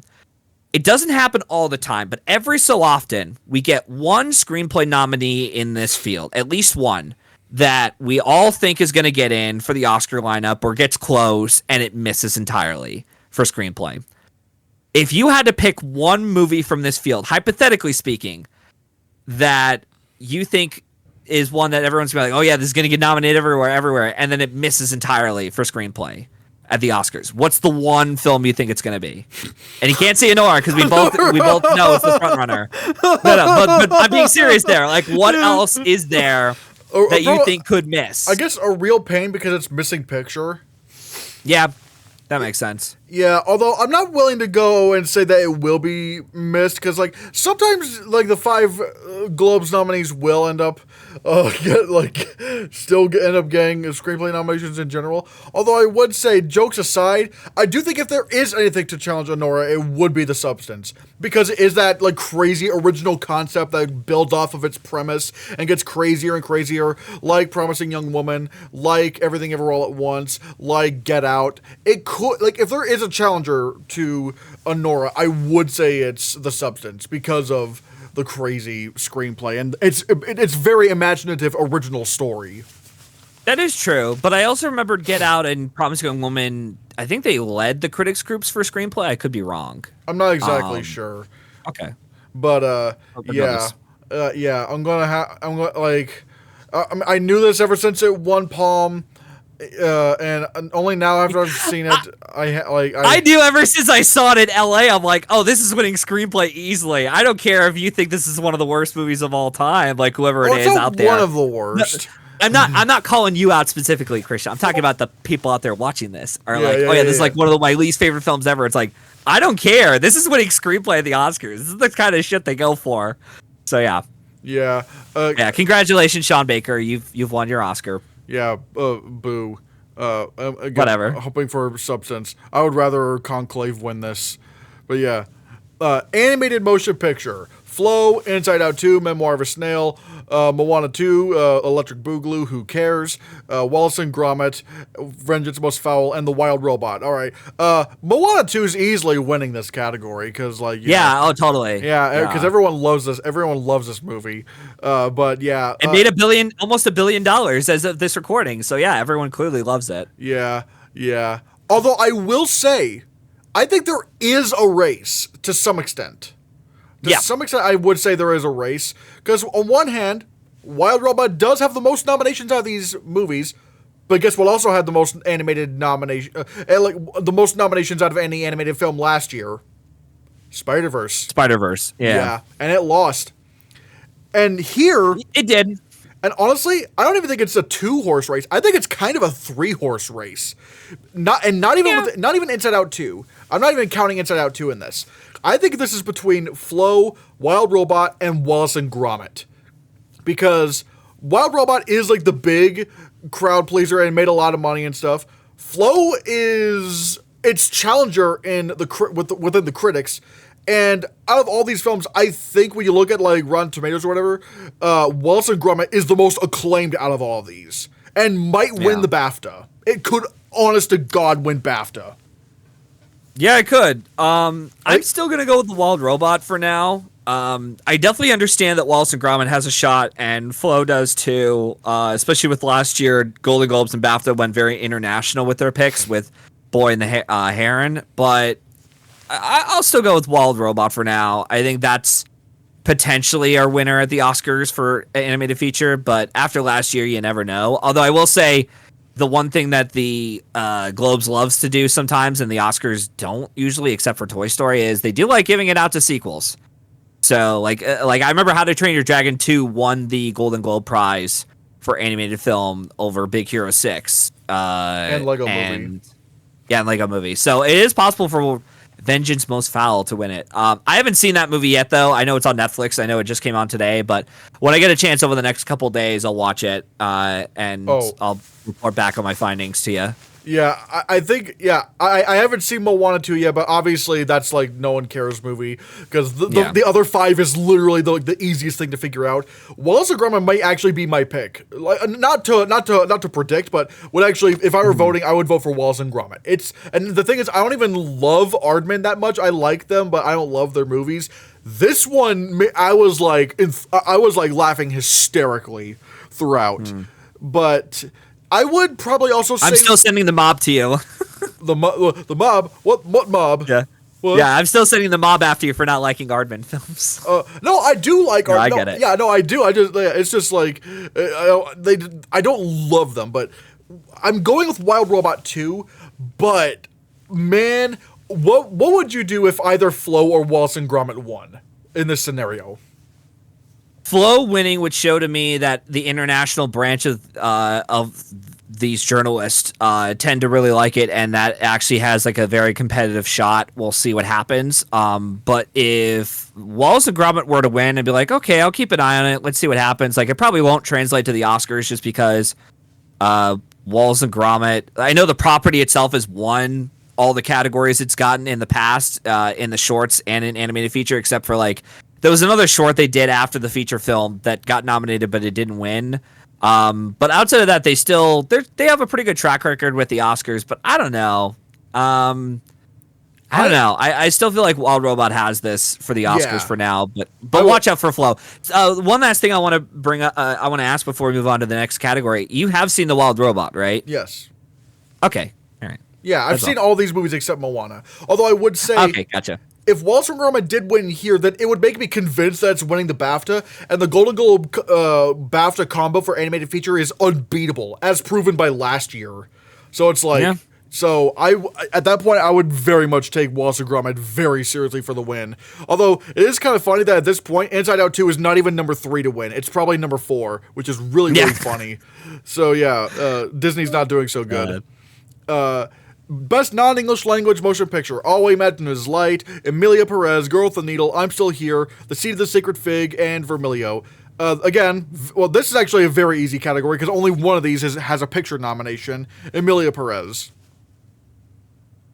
It doesn't happen all the time, but every so often we get one screenplay nominee in this field, at least one, that we all think is going to get in for the Oscar lineup or gets close and it misses entirely for screenplay. If you had to pick one movie from this field, hypothetically speaking, that you think is one that everyone's going to be like, oh yeah, this is going to get nominated everywhere, and then it misses entirely for screenplay at the Oscars, what's the one film you think it's going to be? And you can't say Nora because we both know it's the front runner. No, but I'm being serious there. Like, what else is there that you think could miss? I guess A Real Pain because it's missing picture. Yeah, that makes sense. Yeah, although I'm not willing to go and say that it will be missed because, like, sometimes, like, the 5 Globes nominees will end up end up getting screenplay nominations in general. Although I would say, jokes aside, I do think if there is anything to challenge Honora, it would be The Substance because it is that like crazy original concept that builds off of its premise and gets crazier and crazier, like Promising Young Woman, like Everything Ever All at Once, like Get Out. It could, like, if there is a challenger to Honora, I would say it's The Substance because of the crazy screenplay and it's very imaginative original story. That is true, but I also remembered Get Out and Promising Young Woman. I think they led the critics groups for screenplay. I could be wrong. I'm not exactly sure. Okay, but yeah, I'm gonna I knew this ever since it won Palm. And only now after I've seen it, I knew ever since I saw it in LA. I'm like, oh, this is winning screenplay easily. I don't care if you think this is one of the worst movies of all time, like whoever it is out there. One of the worst. No, I'm not calling you out specifically, Christian. I'm talking about the people out there watching this are this is like one of my least favorite films ever. It's like, I don't care. This is winning screenplay at the Oscars. This is the kind of shit they go for. So yeah. Yeah. Congratulations, Sean Baker. You've won your Oscar. Yeah, boo. Again, Whatever. Hoping for Substance. I would rather Conclave win this. But yeah. Animated motion picture. Flow, Inside Out 2, Memoir of a Snail, Moana 2, Electric Boogaloo, Who Cares, Wallace and Gromit, Vengeance Most Foul, and The Wild Robot. All right. Moana 2 is easily winning this category because, like, totally. Yeah, because everyone loves this. Everyone loves this movie. But yeah, it made almost $1 billion as of this recording. So yeah, everyone clearly loves it. Yeah. Although I will say, I think there is a race to some extent. To some extent, I would say there is a race. Because on one hand, Wild Robot does have the most nominations out of these movies, but guess what also had the most animated the most nominations out of any animated film last year? Spider-Verse. Spider-Verse, yeah. And it lost. And here... It did. And honestly, I don't even think it's a 2-horse race. I think it's kind of a 3-horse race. Not even Inside Out 2. I'm not even counting Inside Out 2 in this. I think this is between Flow, Wild Robot, and Wallace and Gromit. Because Wild Robot is like the big crowd pleaser and made a lot of money and stuff. Flow is its challenger in within the critics. And out of all these films, I think when you look at like Rotten Tomatoes or whatever, Wallace and Gromit is the most acclaimed out of all of these, and might win the BAFTA. It could, honest to God, win BAFTA. Yeah, it could. I'm still gonna go with the Wild Robot for now. I definitely understand that Wallace and Gromit has a shot, and Flo does too. Especially with last year, Golden Globes and BAFTA went very international with their picks, with Boy and the Heron, but I'll still go with Wild Robot for now. I think that's potentially our winner at the Oscars for animated feature, but after last year, you never know. Although I will say, the one thing that the Globes loves to do sometimes, and the Oscars don't usually, except for Toy Story, is they do like giving it out to sequels. So, like I remember How to Train Your Dragon 2 won the Golden Globe Prize for animated film over Big Hero 6. And Lego Movie. Yeah, and Lego Movie. So it is possible for Vengeance Most Foul to win it. I haven't seen that movie yet, though. I know it's on Netflix. I know it just came on today, but when I get a chance over the next couple days, I'll watch it, and I'll report back on my findings to you. Yeah, I think, I haven't seen Moana 2 yet, but obviously that's like no one cares movie, because the other 5 is literally the easiest thing to figure out. Wallace and Gromit might actually be my pick. Like, not to predict, but would actually, if I were voting, I would vote for Wallace and Gromit. And the thing is, I don't even love Aardman that much. I like them, but I don't love their movies. This one, I was like laughing hysterically throughout, but I would probably also say... I'm still sending the mob to you. The mob? What mob? Yeah. What? Yeah, I'm still sending the mob after you for not liking Aardman films. No, I do like Aardman. I get it. Yeah, no, I do. It's just like... I don't love them, but I'm going with Wild Robot 2, but, man, what would you do if either Flo or Wallace and Gromit won in this scenario? Flo winning would show to me that the international branch of these journalists tend to really like it, and that actually has like a very competitive shot. We'll see what happens. But if Wallace and Gromit were to win and be like, okay, I'll keep an eye on it, let's see what happens. Like, it probably won't translate to the Oscars just because Wallace and Gromit, I know the property itself has won all the categories it's gotten in the past, in the shorts and in animated feature, except for like, there was another short they did after the feature film that got nominated, but it didn't win. But outside of that, they have a pretty good track record with the Oscars. But I don't know. I don't know. I still feel like Wild Robot has this for the Oscars for now. But watch out for Flo. One last thing I want to bring up. I want to ask before we move on to the next category. You have seen the Wild Robot, right? Yes. Okay. All right. Yeah, I've seen all these movies except Moana. Although I would say, okay, gotcha. If Wallace and Gromit did win here, then it would make me convinced that it's winning the BAFTA, and the Golden Globe BAFTA combo for animated feature is unbeatable, as proven by last year. So it's like, so at that point, I would very much take Wallace and Gromit very seriously for the win. Although, it is kind of funny that at this point, Inside Out 2 is not even number 3 to win. It's probably number 4, which is really, really funny. So yeah, Disney's not doing so good. Best non-English language motion picture: All We Imagine Is Light, Emilia Perez, Girl with the Needle, I'm Still Here, The Seed of the Sacred Fig, and Vermilio. Again, well, this is actually a very easy category because only one of these has a picture nomination: Emilia Perez.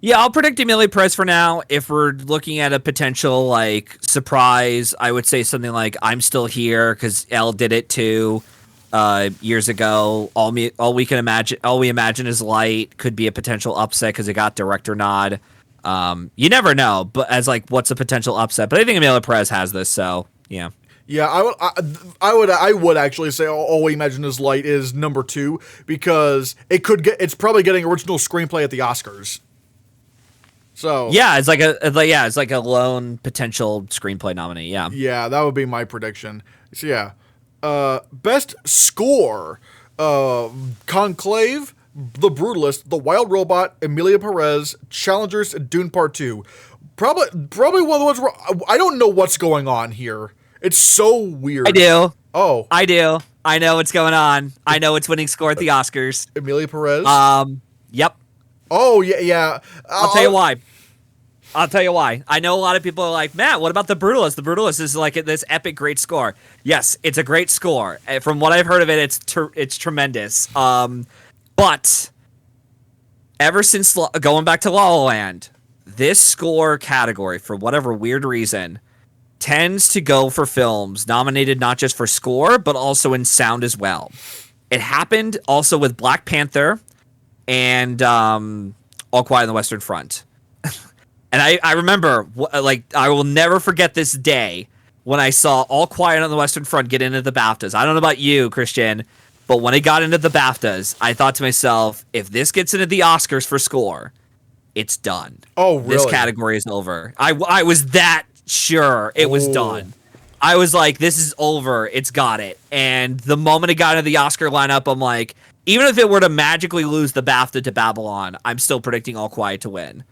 Yeah, I'll predict Emilia Perez for now. If we're looking at a potential like surprise, I would say something like I'm Still Here because Elle did it too. Years ago, all we imagine is light could be a potential upset because it got director nod. You never know, but as like what's a potential upset? But I think Emilia Perez has this, so yeah. Yeah, I would actually say All We Imagine Is Light is number 2 because it's probably getting original screenplay at the Oscars. So yeah, it's like a lone potential screenplay nominee. Yeah. yeah, that would be my prediction. So yeah, best score: Conclave, The Brutalist, The Wild Robot, Emilia Perez, Challengers, and Dune Part 2. Probably one of the ones where I don't know what's going on here. It's so weird. I do. Oh, I do. I know what's going on. I know it's winning score at the Oscars. Emilia Perez. Yep. Oh yeah, yeah. I'll tell you why. I know a lot of people are like, Matt, what about The Brutalist? The Brutalist is like this epic great score. Yes, it's a great score. From what I've heard of it, it's tremendous. But ever since going back to La La Land, this score category, for whatever weird reason, tends to go for films nominated not just for score, but also in sound as well. It happened also with Black Panther and All Quiet on the Western Front. And I remember, I will never forget this day when I saw All Quiet on the Western Front get into the BAFTAs. I don't know about you, Christian, but when it got into the BAFTAs, I thought to myself, if this gets into the Oscars for score, it's done. Oh, really? This category is over. I was that sure it was done. I was like, this is over. It's got it. And the moment it got into the Oscar lineup, I'm like, even if it were to magically lose the BAFTA to Babylon, I'm still predicting All Quiet to win.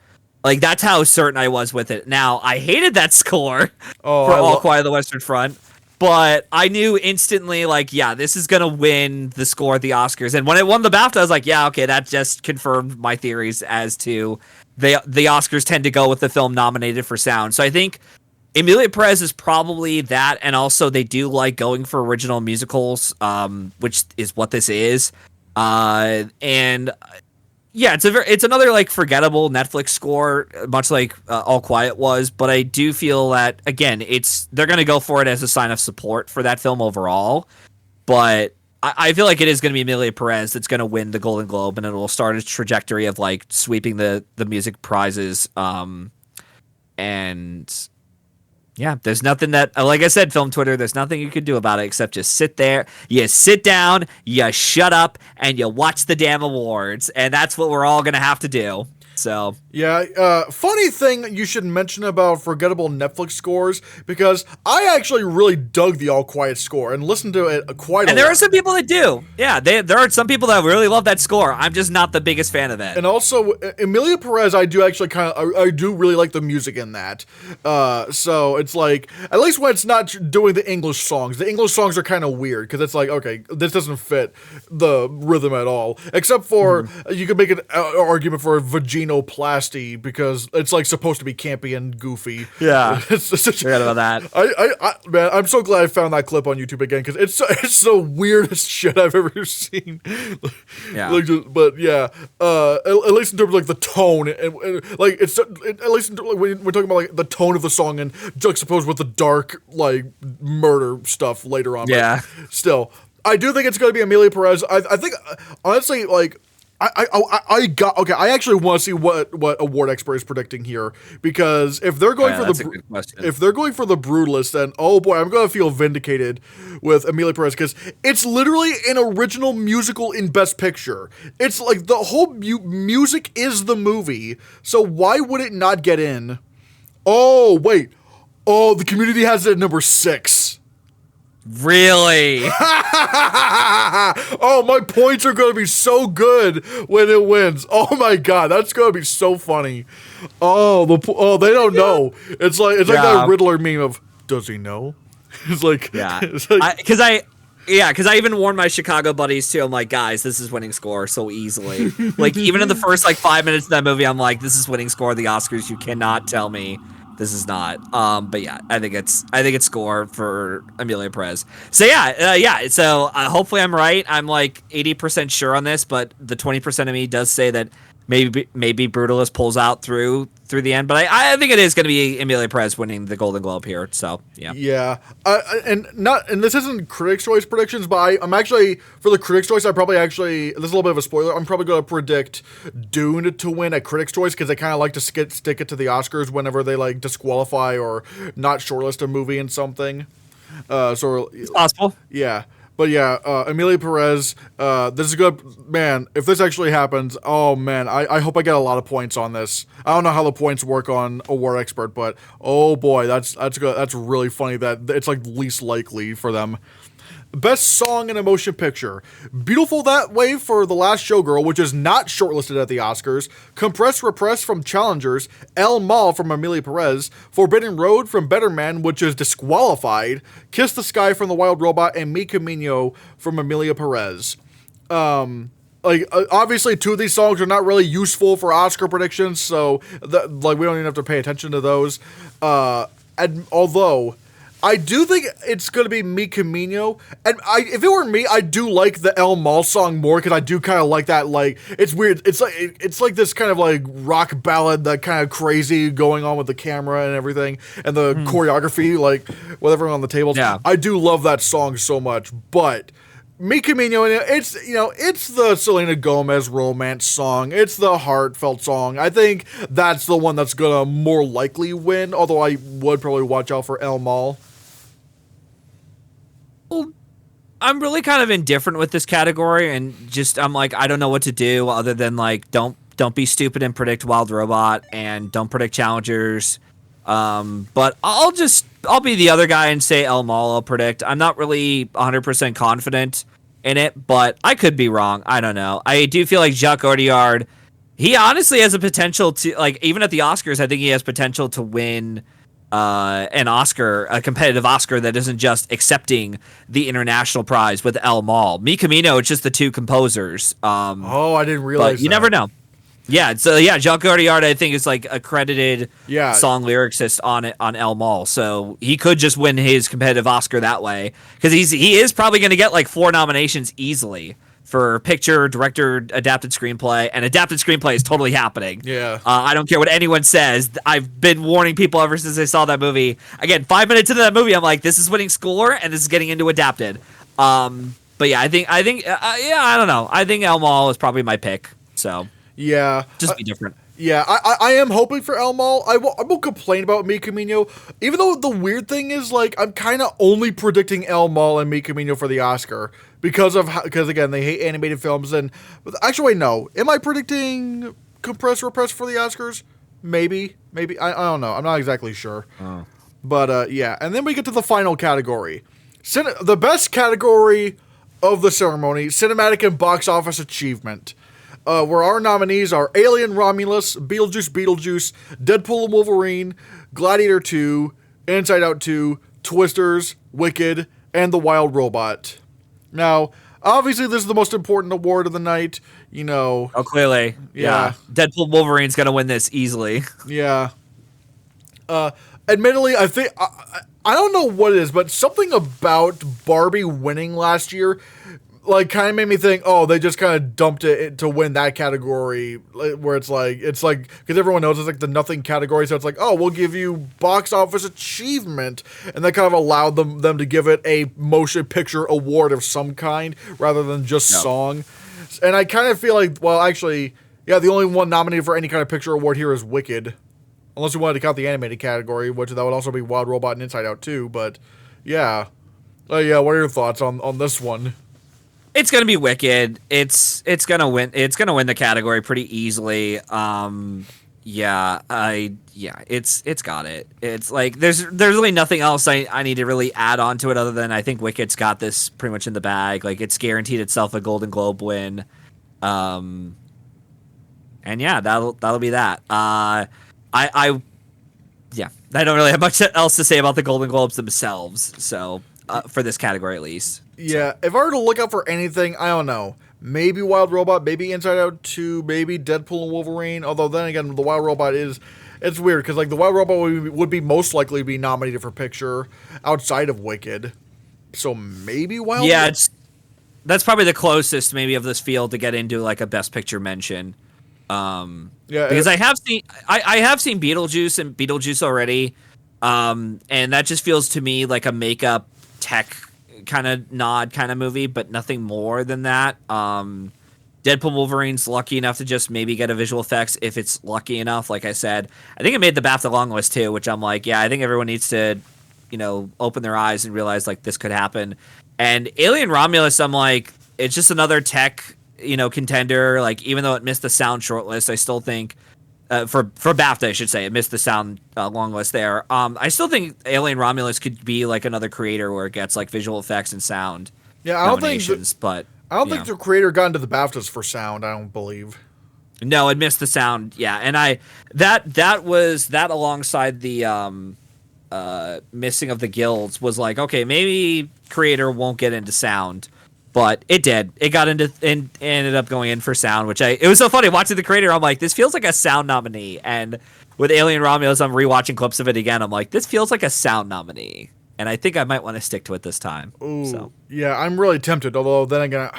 Like, that's how certain I was with it. Now, I hated that score for All Quiet on the Western Front, but I knew instantly, like, yeah, this is going to win the score at the Oscars. And when it won the BAFTA, I was like, yeah, okay, that just confirmed my theories as to the Oscars tend to go with the film nominated for sound. So I think Emilia Perez is probably that, and also they do like going for original musicals, which is what this is. And yeah, it's another like forgettable Netflix score, much like All Quiet was. But I do feel that again, they're gonna go for it as a sign of support for that film overall. But I feel like it is gonna be Emilia Perez that's gonna win the Golden Globe, and it will start a trajectory of like sweeping the music prizes. And yeah, there's nothing that, like I said, Film Twitter, there's nothing you can do about it except just sit there, you sit down, you shut up, and you watch the damn awards. And that's what we're all going to have to do. So yeah, funny thing you should mention about forgettable Netflix scores, because I actually really dug the All Quiet score and listened to it quite a lot. And there are some people that do. Yeah, there are some people that really love that score. I'm just not the biggest fan of it. And also, Emilia Perez, I do actually I do really like the music in that. So it's like, at least when it's not doing the English songs are kind of weird, because it's like, okay, this doesn't fit the rhythm at all. Except for, you could make an argument for vaginoplasty, because it's like supposed to be campy and goofy. Yeah, forgot about that. Man, I'm so glad I found that clip on YouTube again, because it's the weirdest shit I've ever seen. Yeah, but yeah, at least in terms of like the tone, and like at least in terms, like, when we're talking about like the tone of the song and juxtaposed with the dark like murder stuff later on. Yeah, but still, I do think it's going to be Emilia Perez. I think honestly, like, I actually want to see what award expert is predicting here, because if they're going for the Brutalist, then oh boy, I'm gonna feel vindicated with Emilia Perez, because it's literally an original musical in Best Picture. It's like the whole music is the movie, so why would it not get in? Oh wait, the Community has it at number 6. Really? Oh, my points are going to be so good when it wins. Oh my god, that's going to be so funny. Oh, they don't know. It's like that Riddler meme of, does he know? It's like, yeah, because I even warned my Chicago buddies too. I'm like, guys, this is winning score so easily. Like, even in the first like 5 minutes of that movie, I'm like, this is winning score of the Oscars. You cannot tell me this is not. But yeah, I think it's score for Emilia Perez. So yeah. So hopefully I'm right. I'm like 80% sure on this, but the 20% of me does say that maybe Brutalist pulls out through the end. But I think it is going to be Emilia Perez winning the Golden Globe here. So yeah. Yeah. And this isn't Critics' Choice predictions, but I'm actually, for the Critics' Choice, this is a little bit of a spoiler, I'm probably going to predict Dune to win at Critics' Choice, because they kind of like to stick it to the Oscars whenever they like disqualify or not shortlist a movie in something. So it's possible. Yeah. But yeah, Emilia Perez, this is good. Man, if this actually happens, oh man, I hope I get a lot of points on this. I don't know how the points work on Award Expert, but oh boy, that's good. That's really funny that it's like least likely for them. Best Song in a Motion Picture. Beautiful That Way for The Last Showgirl, which is not shortlisted at the Oscars. Compress Repress from Challengers. El Mal from Emilia Perez. Forbidden Road from Better Man, which is disqualified. Kiss the Sky from The Wild Robot. And Mi Camino from Emilia Perez. Obviously, two of these songs are not really useful for Oscar predictions, so we don't even have to pay attention to those. And although I do think it's going to be Mi Camino. And if it were me, I do like the El Mal song more because I do kind of like that. Like, it's weird. It's like this kind of like rock ballad, that kind of crazy going on with the camera and everything and the choreography, like whatever on the tables. Yeah. I do love that song so much. But Mi Camino, it's the Selena Gomez romance song. It's the heartfelt song. I think that's the one that's going to more likely win, although I would probably watch out for El Mal. I'm really kind of indifferent with this category, and I'm like, I don't know what to do other than like, don't be stupid and predict Wild Robot, and don't predict Challengers. But I'll be the other guy and say El Mal. I'll predict. I'm not really 100% confident in it, but I could be wrong. I don't know. I do feel like Jacques Audiard, he honestly has a potential to, like, even at the Oscars, I think he has potential to win an Oscar, a competitive Oscar that isn't just accepting the international prize with El Mal. Mi Camino, it's just the two composers. I didn't realize but you never know. Yeah, so yeah, Jacques Audiard, I think, is like accredited song lyricist on El Mal, so he could just win his competitive Oscar that way, because he is probably going to get like 4 nominations easily for picture, director, adapted screenplay, and adapted screenplay is totally happening. Yeah. I don't care what anyone says. I've been warning people ever since I saw that movie. Again, 5 minutes into that movie, I'm like, this is winning score, and this is getting into adapted. But yeah, I think, I don't know. I think El Mal is probably my pick. So yeah, just be different. Yeah, I am hoping for El Mal. I won't complain about Mi Camino, even though the weird thing is, like, I'm kind of only predicting El Mal and Mi Camino for the Oscar because again, they hate animated films. And actually, wait, no, am I predicting Compress Repress for the Oscars? Maybe I don't know. I'm not exactly sure. Oh. But yeah, and then we get to the final category, the best category of the ceremony, cinematic and box office achievement. Where our nominees are Alien Romulus, Beetlejuice, Deadpool and Wolverine, Gladiator 2, Inside Out 2, Twisters, Wicked, and The Wild Robot. Now, obviously, this is the most important award of the night. Oh, clearly. Yeah. Deadpool Wolverine's going to win this easily. Yeah. Admittedly, I think, I don't know what it is, but something about Barbie winning last year like kind of made me think, oh, they just kind of dumped it to win that category, where it's like because everyone knows it's like the nothing category, so it's like, oh, we'll give you box office achievement, and that kind of allowed them to give it a motion picture award of some kind rather than just song. And I kind of feel like, well, actually, yeah, the only one nominated for any kind of picture award here is Wicked, unless we wanted to count the animated category, which that would also be Wild Robot and Inside Out too. But yeah, what are your thoughts on this one? It's gonna be Wicked. It's gonna win. It's gonna win the category pretty easily. It's got it. It's like there's really nothing else I need to really add on to it other than I think Wicked's got this pretty much in the bag. Like, it's guaranteed itself a Golden Globe win. And yeah, that'll be that. I don't really have much else to say about the Golden Globes themselves. So for this category at least. Yeah, if I were to look out for anything, I don't know. Maybe Wild Robot, maybe Inside Out 2, maybe Deadpool and Wolverine. Although then again, the Wild Robot it's weird because like the Wild Robot would be most likely to be nominated for picture outside of Wicked. So maybe Wild Robot. Yeah, that's probably the closest maybe of this field to get into like a Best Picture mention. Because I have seen Beetlejuice and Beetlejuice already, and that just feels to me like a makeup tech kind of nod kind of movie, but nothing more than that. Deadpool Wolverine's lucky enough to just maybe get a visual effects if it's lucky enough. Like I said, I think it made the BAFTA long list too, which I'm like, yeah, I think everyone needs to open their eyes and realize like this could happen. And Alien Romulus, I'm like, it's just another tech, contender. Like, even though it missed the sound shortlist, I still think for BAFTA, I should say, it missed the sound long list there. I still think Alien Romulus could be like another creator where it gets like visual effects and sound. Yeah, I don't think the creator got into the BAFTAs for sound. I don't believe. No, it missed the sound. Yeah, and that was alongside the missing of the guilds was like, okay, maybe creator won't get into sound, but it did. It got into and ended up going in for sound, it was so funny watching the creator. I'm like, this feels like a sound nominee, and with Alien Romulus, I'm rewatching clips of it again. I'm like, this feels like a sound nominee. And I think I might want to stick to it this time. Ooh, so. Yeah, I'm really tempted. Although then again,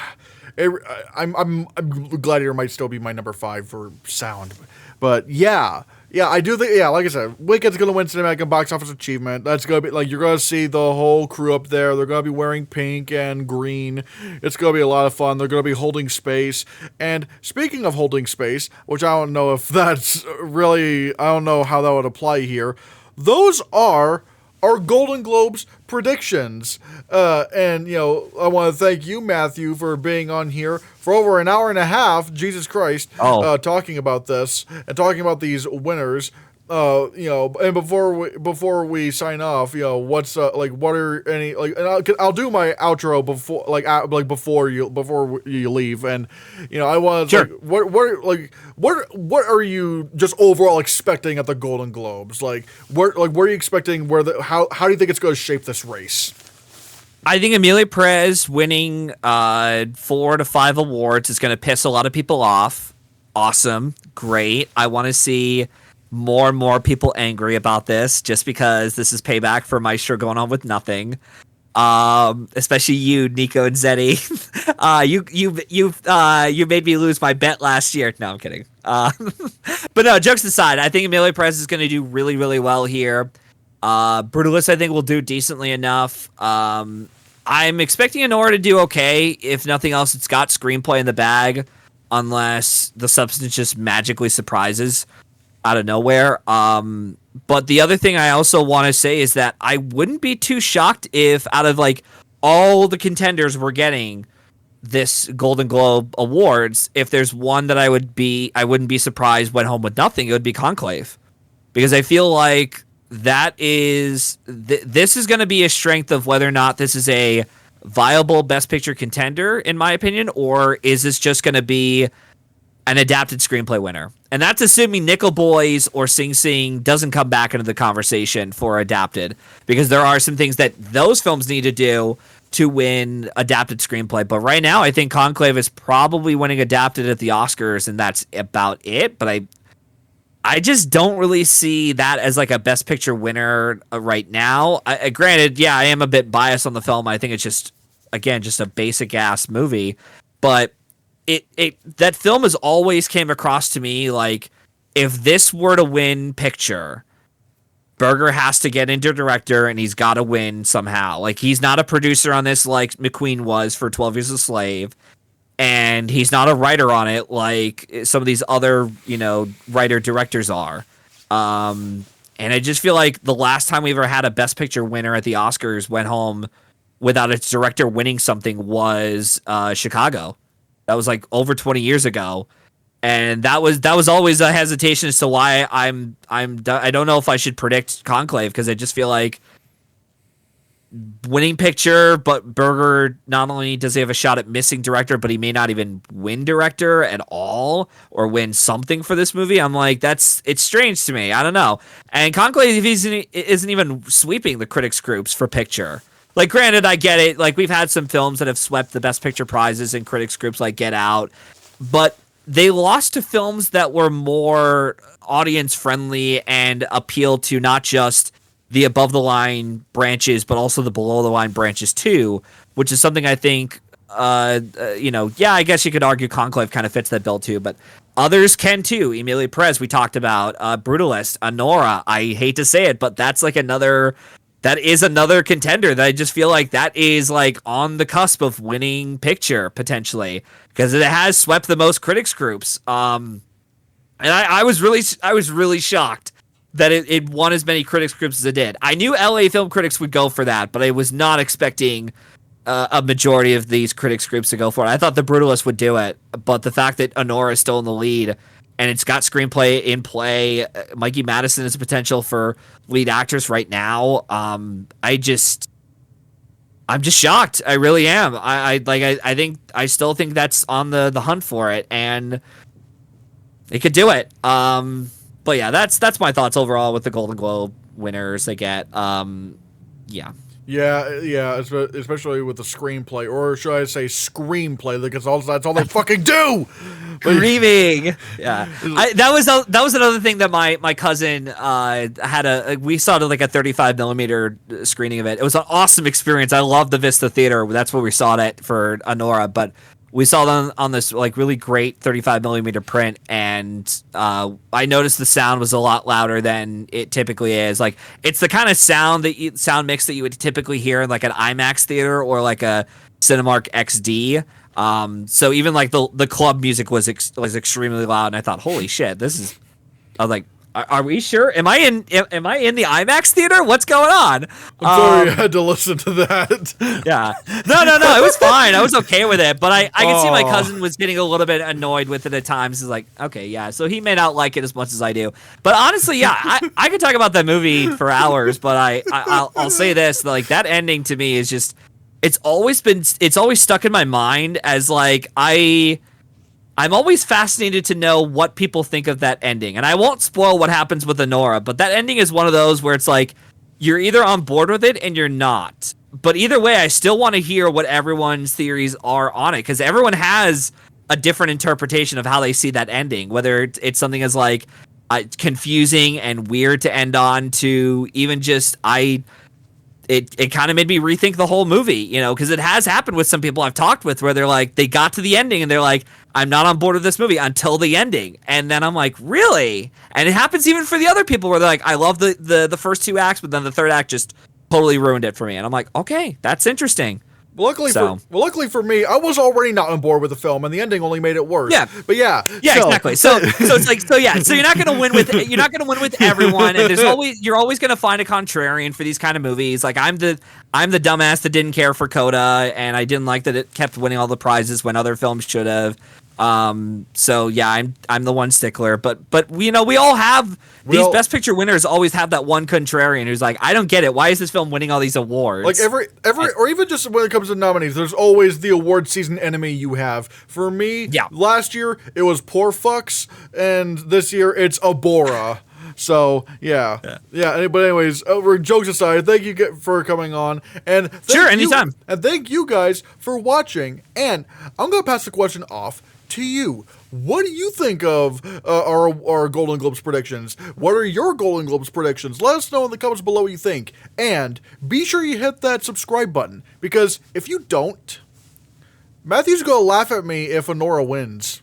I'm Gladiator might still be my number 5 for sound. But yeah, I do think like I said, Wicked's gonna win cinematic and box office achievement. That's gonna be like you're gonna see the whole crew up there. They're gonna be wearing pink and green. It's gonna be a lot of fun. They're gonna be holding space. And speaking of holding space, which I don't know if that's really, I don't know how that would apply here. Those are our Golden Globes predictions. And, I want to thank you, Matthew, for being on here for over an hour and a half, Jesus Christ, talking about this and talking about these winners. And before we sign off, what's what are any and I'll do my outro before you leave, and I want sure. What are you just overall expecting at the Golden Globes? Where are you expecting how do you think it's going to shape this race? I think Emilia Perez winning 4 to 5 awards is going to piss a lot of people off. Awesome, great. I want to see more and more people angry about this, just because this is payback for Maestro going on with nothing. Especially you, Nico and Zeddy. You made me lose my bet last year. No, I'm kidding. But no, jokes aside, I think Emilia Perez is going to do really, really well here. Brutalist, I think, will do decently enough. I'm expecting Honora to do okay. If nothing else, it's got screenplay in the bag, unless the substance just magically surprises out of nowhere. But the other thing I also want to say is that I wouldn't be too shocked if out of all the contenders we're getting this Golden Globe Awards, if there's one that I wouldn't be surprised went home with nothing, it would be Conclave. Because I feel like that is this is going to be a strength of whether or not this is a viable Best Picture contender, in my opinion, or is this just going to be an adapted screenplay winner? And that's assuming Nickel Boys or Sing Sing doesn't come back into the conversation for adapted, because there are some things that those films need to do to win adapted screenplay. But right now, I think Conclave is probably winning adapted at the Oscars, and that's about it. But I just don't really see that as a Best Picture winner right now. Granted, I am a bit biased on the film. I think it's just a basic ass movie, but that film has always came across to me like, if this were to win picture, Berger has to get into director and he's got to win somehow. He's not a producer on this like McQueen was for 12 Years a Slave, and he's not a writer on it like some of these other, writer directors are. And I just feel like the last time we ever had a Best Picture winner at the Oscars went home without its director winning something was Chicago. That was over 20 years ago, and that was always a hesitation as to why I don't know if I should predict Conclave, because I just feel like winning picture, but Berger not only does he have a shot at missing director, but he may not even win director at all or win something for this movie. I'm like, it's strange to me. I don't know. And Conclave isn't even sweeping the critics groups for picture. Granted, I get it. We've had some films that have swept the Best Picture prizes in critics groups, like Get Out, but they lost to films that were more audience friendly and appeal to not just the above the line branches, but also the below the line branches too, which is something I think, I guess you could argue Conclave kind of fits that bill too, but others can too. Emilia Perez, we talked about, Brutalist, Honora. I hate to say it, but that's that is another contender that I just feel like that is on the cusp of winning picture potentially, because it has swept the most critics groups. And I was really shocked that it won as many critics groups as it did. I knew LA film critics would go for that, but I was not expecting a majority of these critics groups to go for it. I thought The Brutalist would do it, but the fact that Anora is still in the lead and it's got screenplay in play, Mikey Madison is a potential for lead actors right now. I'm just shocked. I really am. I still think that's on the hunt for it, and it could do it. But yeah, that's my thoughts overall with the Golden Globe winners they get. Yeah. Yeah, especially with the screenplay, or should I say screenplay, because that's all they fucking do. Grieving. Yeah, that was another thing that my cousin had we saw like a 35 millimeter screening of it. It was an awesome experience. I love the Vista Theater. That's where we saw it at for Anora, but we saw it on this like really great 35 millimeter print, and I noticed the sound was a lot louder than it typically is. Like, it's the kind of sound mix that you would typically hear in like an IMAX theater or like a Cinemark XD. So even like the club music was extremely loud, and I thought, holy shit, I was like, are we sure? Am I in the IMAX theater? What's going on? I'm sorry you had to listen to that. Yeah. No. It was fine. I was okay with it. But I could see my cousin was getting a little bit annoyed with it at times. He's like, okay, yeah. So he may not like it as much as I do. But honestly, yeah, I could talk about that movie for hours. But I'll say this: like, that ending to me is just, it's always stuck in my mind as like I'm always fascinated to know what people think of that ending. And I won't spoil what happens with Anora, but that ending is one of those where it's like, you're either on board with it and you're not. But either way, I still want to hear what everyone's theories are on it, because everyone has a different interpretation of how they see that ending, whether it's something as like confusing and weird to end on, to even just it kind of made me rethink the whole movie, you know, because it has happened with some people I've talked with where they're like, they got to the ending and they're like, I'm not on board with this movie until the ending. And then I'm like, really? And it happens even for the other people where they're like, I love the first two acts, but then the third act just totally ruined it for me. And I'm like, okay, that's interesting. Luckily for me, I was already not on board with the film, and the ending only made it worse. Yeah, but yeah, exactly. So it's like, so you're not gonna win with everyone, and you're always gonna find a contrarian for these kind of movies. Like, I'm the dumbass that didn't care for Coda, and I didn't like that it kept winning all the prizes when other films should have. So yeah, I'm the one stickler, but you know, we all have these Best Picture winners always have that one contrarian who's like, I don't get it. Why is this film winning all these awards? Like every or even just when it comes to nominees, there's always the award season enemy you have. For me, last year it was Poor Fucks, and this year it's Abora. So yeah. But anyways, jokes aside, thank you for coming on, and anytime. And thank you guys for watching. And I'm gonna pass the question off to you. What do you think of our Golden Globes predictions? What are your Golden Globes predictions? Let us know in the comments below what you think, and be sure you hit that subscribe button, because if you don't, Matthew's gonna laugh at me if Anora wins.